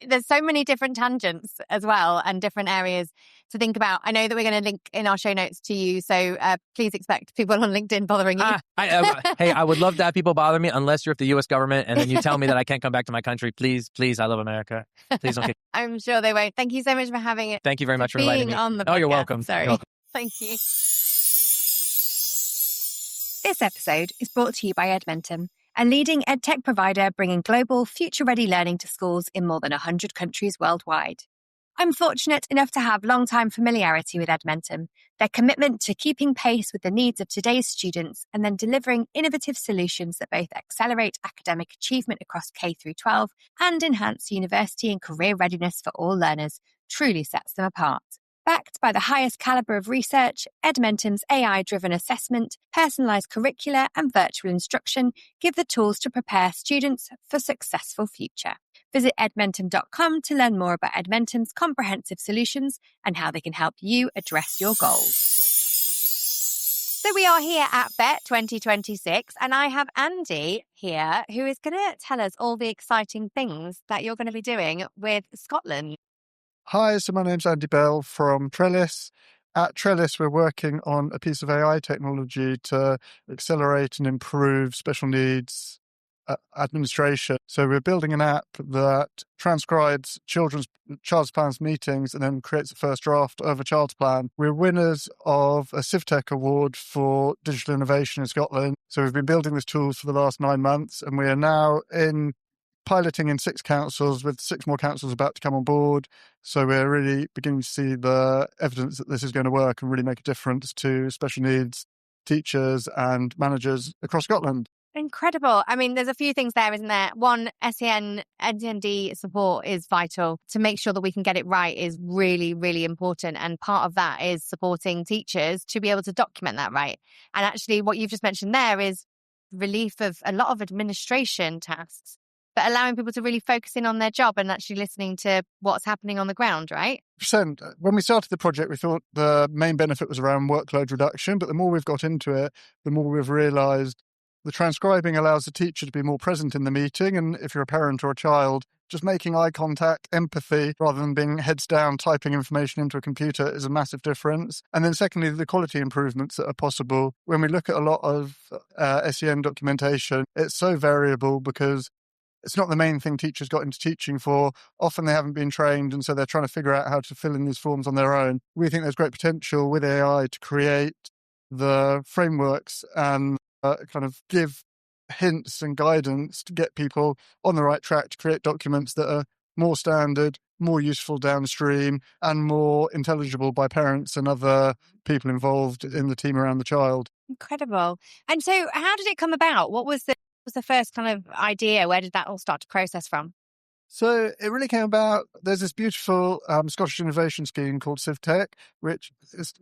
there's so many different tangents as well and different areas to think about. I know that we're going to link in our show notes to you, so please expect people on LinkedIn bothering you. Hey, I would love to have people bother me unless you're at the U.S. government and then you tell me that I can't come back to my country. Please, I love America. Please don't kick. I'm sure they won't. Thank you so much for having it. Thank you very much for inviting me. On the podcast. You're welcome. Sorry. You're welcome. Thank you. This episode is brought to you by Edmentum, a leading edtech provider bringing global, future-ready learning to schools in more than 100 countries worldwide. I'm fortunate enough to have long-time familiarity with Edmentum, their commitment to keeping pace with the needs of today's students and then delivering innovative solutions that both accelerate academic achievement across K through 12 and enhance university and career readiness for all learners truly sets them apart. Backed by the highest caliber of research, Edmentum's AI-driven assessment, personalized curricula, and virtual instruction give the tools to prepare students for successful future. Visit edmentum.com to learn more about Edmentum's comprehensive solutions and how they can help you address your goals. So we are here at Bett 2026, and I have Andy here who is going to tell us all the exciting things that you're going to be doing with Scotland. Hi, so my name's Andy Bell from Trellis. At Trellis, we're working on a piece of AI technology to accelerate and improve special needs administration. So we're building an app that transcribes child's plans meetings and then creates a first draft of a child's plan. We're winners of a CivTech award for digital innovation in Scotland. So we've been building this tool for the last 9 months, and we are now piloting in 6 councils, with 6 more councils about to come on board. So we're really beginning to see the evidence that this is going to work and really make a difference to special needs teachers and managers across Scotland. Incredible. I mean, there's a few things there, isn't there? One, SEN, ND support is vital. To make sure that we can get it right is really, really important. And part of that is supporting teachers to be able to document that right. And actually, what you've just mentioned there is relief of a lot of administration tasks, but allowing people to really focus in on their job and actually listening to what's happening on the ground, right? When we started the project, we thought the main benefit was around workload reduction, but the more we've got into it, the more we've realised The transcribing allows the teacher to be more present in the meeting. And if you're a parent or a child, just making eye contact, empathy, rather than being heads down, typing information into a computer is a massive difference. And then secondly, the quality improvements that are possible. When we look at a lot of SEN documentation, it's so variable because it's not the main thing teachers got into teaching for. Often they haven't been trained, and so they're trying to figure out how to fill in these forms on their own. We think there's great potential with AI to create the frameworks and kind of give hints and guidance to get people on the right track to create documents that are more standard, more useful downstream, and more intelligible by parents and other people involved in the team around the child. Incredible. And so how did it come about? What was the first kind of idea? Where did that all start to process from? So it really came about, there's this beautiful Scottish innovation scheme called CivTech, which is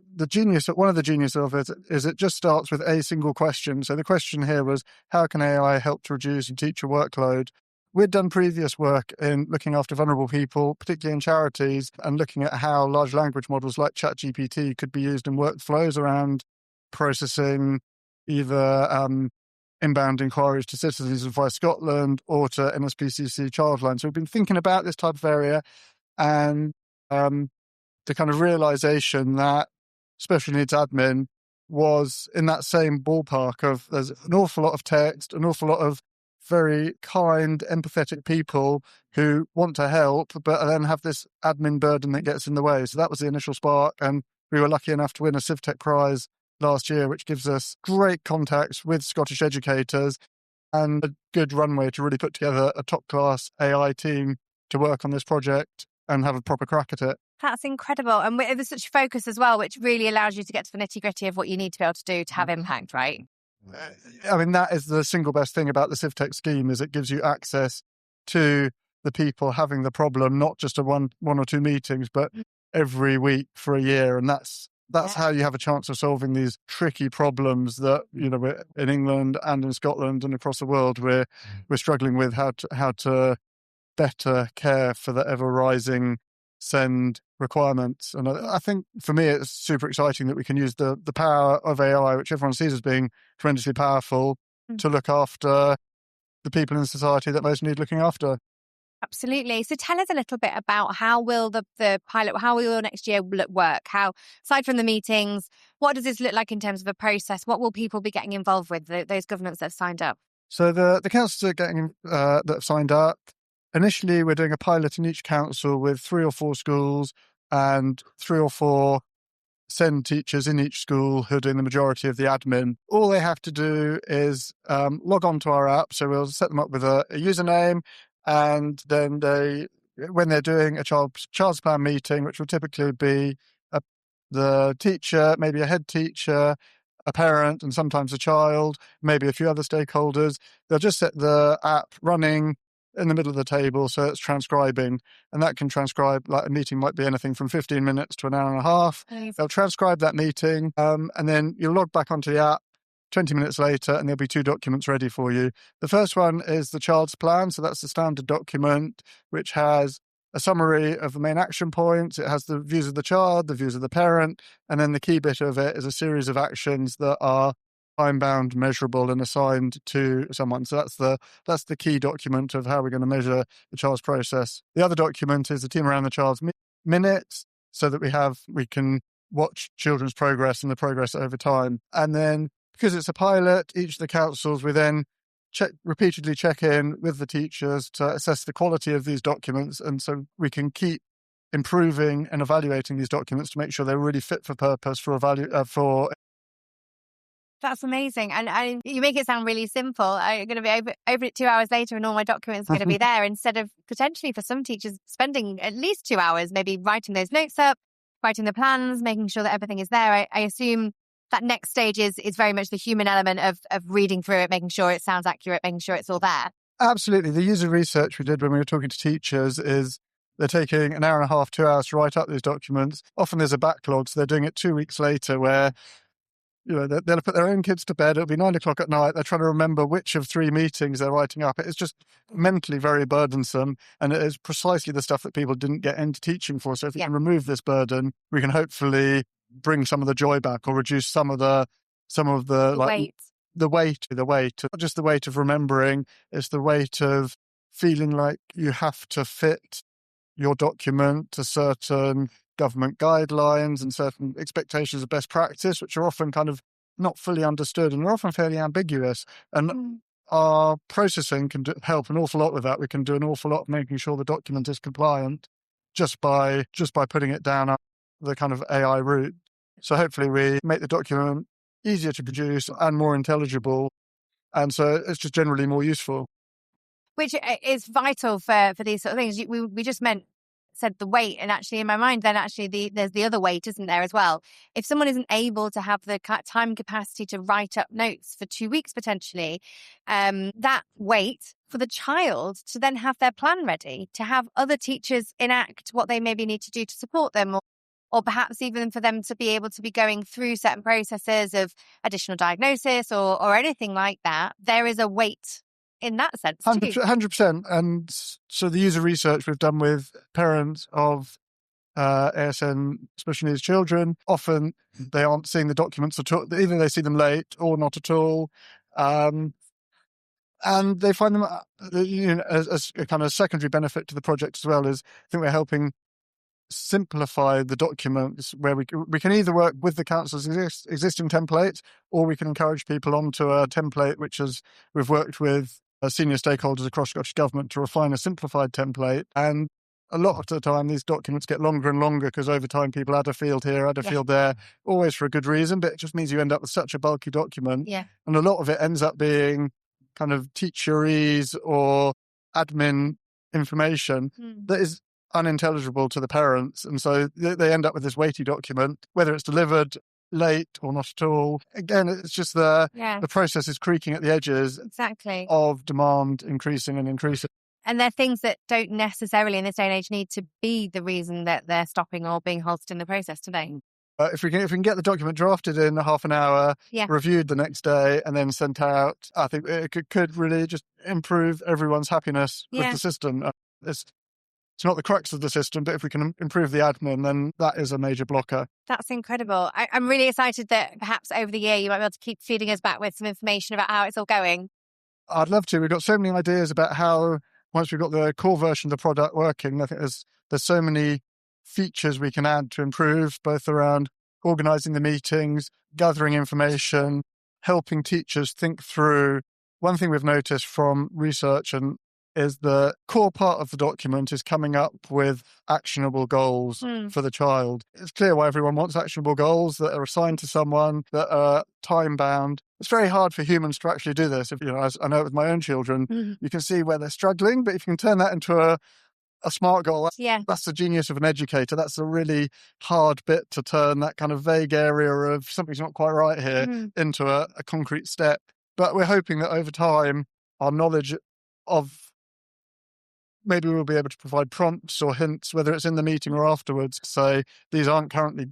one of the genius of it is it just starts with a single question. So the question here was, how can AI help to reduce a teacher workload? We'd done previous work in looking after vulnerable people, particularly in charities, and looking at how large language models like ChatGPT could be used in workflows around processing either inbound inquiries to citizens via Scotland or to NSPCC Childline. So we've been thinking about this type of area and the kind of realization that special needs admin was in that same ballpark of there's an awful lot of text, an awful lot of very kind, empathetic people who want to help, but then have this admin burden that gets in the way. So that was the initial spark. And we were lucky enough to win a CivTech prize last year, which gives us great contacts with Scottish educators and a good runway to really put together a top-class AI team to work on this project and have a proper crack at it. That's incredible. And there's such a focus as well, which really allows you to get to the nitty-gritty of what you need to be able to do to have impact, right? I mean, that is the single best thing about the CivTech scheme is it gives you access to the people having the problem, not just a one or two meetings, but every week for a year. And that's how you have a chance of solving these tricky problems that, you know, in England and in Scotland and across the world, we're struggling with how to better care for the ever-rising SEND requirements. And I think for me, it's super exciting that we can use the power of AI, which everyone sees as being tremendously powerful, to look after the people in society that most need looking after. Absolutely. So tell us a little bit about how will the pilot, how will next year work? How, aside from the meetings, what does this look like in terms of a process? What will people be getting involved with, those governments that have signed up? So the councils are getting that have signed up. Initially, we're doing a pilot in each council with 3 or 4 schools and 3 or 4 SEND teachers in each school who are doing the majority of the admin. All they have to do is log on to our app. So we'll set them up with a username, and then when they're doing a child's plan meeting, which will typically be the teacher, maybe a head teacher, a parent, and sometimes a child, maybe a few other stakeholders, they'll just set the app running in the middle of the table, so it's transcribing, and that can transcribe, like a meeting might be anything from 15 minutes to an hour and a half. They'll transcribe that meeting, and then you'll log back onto the app 20 minutes later, and there'll be 2 documents ready for you. The first one is the child's plan, so that's the standard document, which has a summary of the main action points. It has the views of the child, the views of the parent, and then the key bit of it is a series of actions that are time-bound, measurable, and assigned to someone. So that's the key document of how we're going to measure the child's process. The other document is the team around the child's minutes, so that we can watch children's progress and the progress over time. And then, because it's a pilot, each of the councils, we then repeatedly check in with the teachers to assess the quality of these documents, and so we can keep improving and evaluating these documents to make sure they're really fit for purpose for. That's amazing. And you make it sound really simple. I'm going to be over it 2 hours later and all my documents are going to be there, instead of potentially for some teachers spending at least 2 hours, maybe writing those notes up, writing the plans, making sure that everything is there. I assume that next stage is very much the human element of reading through it, making sure it sounds accurate, making sure it's all there. Absolutely. The user research we did when we were talking to teachers is they're taking an hour and a half, 2 hours to write up these documents. Often there's a backlog, so they're doing it 2 weeks later where, you know, they'll put their own kids to bed. It'll be 9 o'clock at night. They're trying to remember which of 3 meetings they're writing up. It's just mentally very burdensome. And it is precisely the stuff that people didn't get into teaching for. So if we can remove this burden, we can hopefully bring some of the joy back or reduce some of the weight. the weight, not just the weight of remembering, it's the weight of feeling like you have to fit your document to certain government guidelines and certain expectations of best practice, which are often kind of not fully understood and are often fairly ambiguous. And our processing can help an awful lot with that. We can do an awful lot of making sure the document is compliant just by putting it down the kind of AI route. So hopefully we make the document easier to produce and more intelligible. And so it's just generally more useful. Which is vital for these sort of things. We just said the weight, and actually in my mind then actually there's the other weight, isn't there, as well? If someone isn't able to have the time capacity to write up notes for 2 weeks potentially, that weight for the child to then have their plan ready, to have other teachers enact what they maybe need to do to support them, or perhaps even for them to be able to be going through certain processes of additional diagnosis or anything like that, there is a weight in that sense too. 100%. And so the user research we've done with parents of ASN special needs children, often they aren't seeing the documents at all. Either they see them late or not at all. And they find them, as a kind of secondary benefit to the project as well, is I think we're helping simplify the documents where we can either work with the council's existing template, or we can encourage people onto a template we've worked with senior stakeholders across Scottish Government to refine a simplified template. And a lot of the time these documents get longer and longer because over time people add a field here, add a field there, always for a good reason, but it just means you end up with such a bulky document. And a lot of it ends up being kind of teacherese or admin information that is unintelligible to the parents. And so they end up with this weighty document, whether it's delivered late or not at all. Again, it's just the process is creaking at the edges of demand increasing and increasing. And they're things that don't necessarily in this day and age need to be the reason that they're stopping or being halted in the process today. If we can get the document drafted in half an hour, reviewed the next day, and then sent out, I think it could really just improve everyone's happiness with the system. It's not the crux of the system, but if we can improve the admin, then that is a major blocker. That's incredible. I'm really excited that perhaps over the year you might be able to keep feeding us back with some information about how it's all going. I'd love to. We've got so many ideas about how, once we've got the core version of the product working, I think there's so many features we can add to improve, both around organising the meetings, gathering information, helping teachers think through. One thing we've noticed from research is the core part of the document is coming up with actionable goals for the child. It's clear why everyone wants actionable goals that are assigned to someone, that are time-bound. It's very hard for humans to actually do this. As I know it with my own children, you can see where they're struggling, but if you can turn that into a SMART goal, that's the genius of an educator. That's a really hard bit to turn that kind of vague area of something's not quite right here into a concrete step. But we're hoping that over time, our knowledge of maybe we'll be able to provide prompts or hints, whether it's in the meeting or afterwards, to say these aren't currently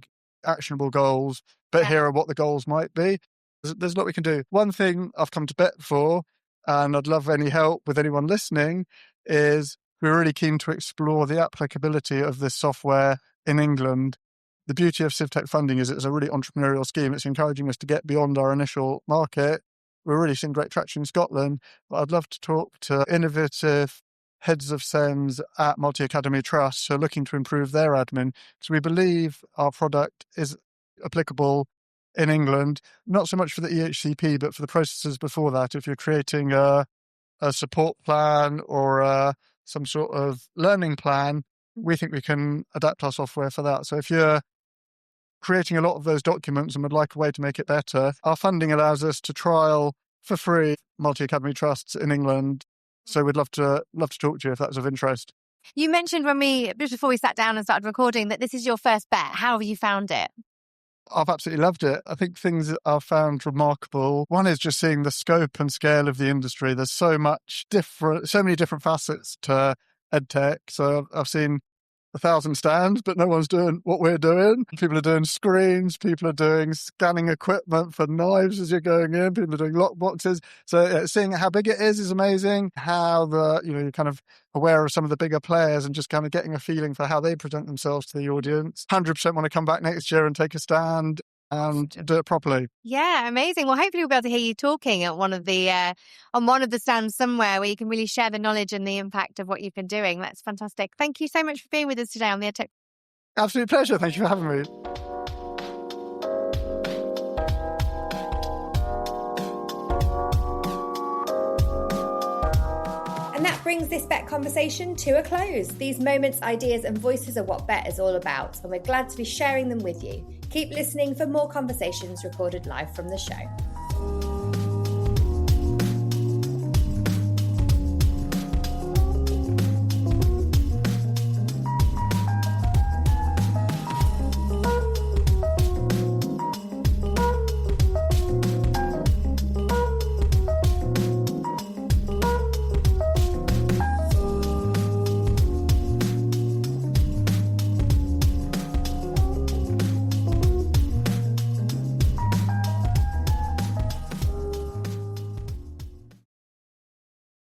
actionable goals, but here are what the goals might be. There's a lot we can do. One thing I've come to Bett for, and I'd love any help with anyone listening, is we're really keen to explore the applicability of this software in England. The beauty of CivTech funding is it's a really entrepreneurial scheme. It's encouraging us to get beyond our initial market. We're really seeing great traction in Scotland, but I'd love to talk to innovative heads of SENS at multi-academy trusts who are looking to improve their admin, because we believe our product is applicable in England, not so much for the EHCP, but for the processes before that. If you're creating a support plan or some sort of learning plan, we think we can adapt our software for that. So if you're creating a lot of those documents and would like a way to make it better, our funding allows us to trial for free multi-academy trusts in England. So we'd love to talk to you if that's of interest. You mentioned just before we sat down and started recording, that this is your first Bett. How have you found it? I've absolutely loved it. I think things that I've found remarkable, one is just seeing the scope and scale of the industry. There's so many different facets to EdTech. So I've seen 1,000 stands, but no one's doing what we're doing. People are doing screens, people are doing scanning equipment for knives as you're going in, people are doing lockboxes. So seeing how big it is amazing. How you're kind of aware of some of the bigger players and just kind of getting a feeling for how they present themselves to the audience. 100% want to come back next year and take a stand. and do it properly. Yeah, amazing. Well, hopefully we'll be able to hear you talking at one of the on one of the stands somewhere where you can really share the knowledge and the impact of what you've been doing. That's fantastic. Thank you so much for being with us today on the EdTech. Absolute pleasure. Thank you for having me. And that brings this Bett conversation to a close. These moments, ideas and voices are what Bett is all about, and we're glad to be sharing them with you. Keep listening for more conversations recorded live from the show.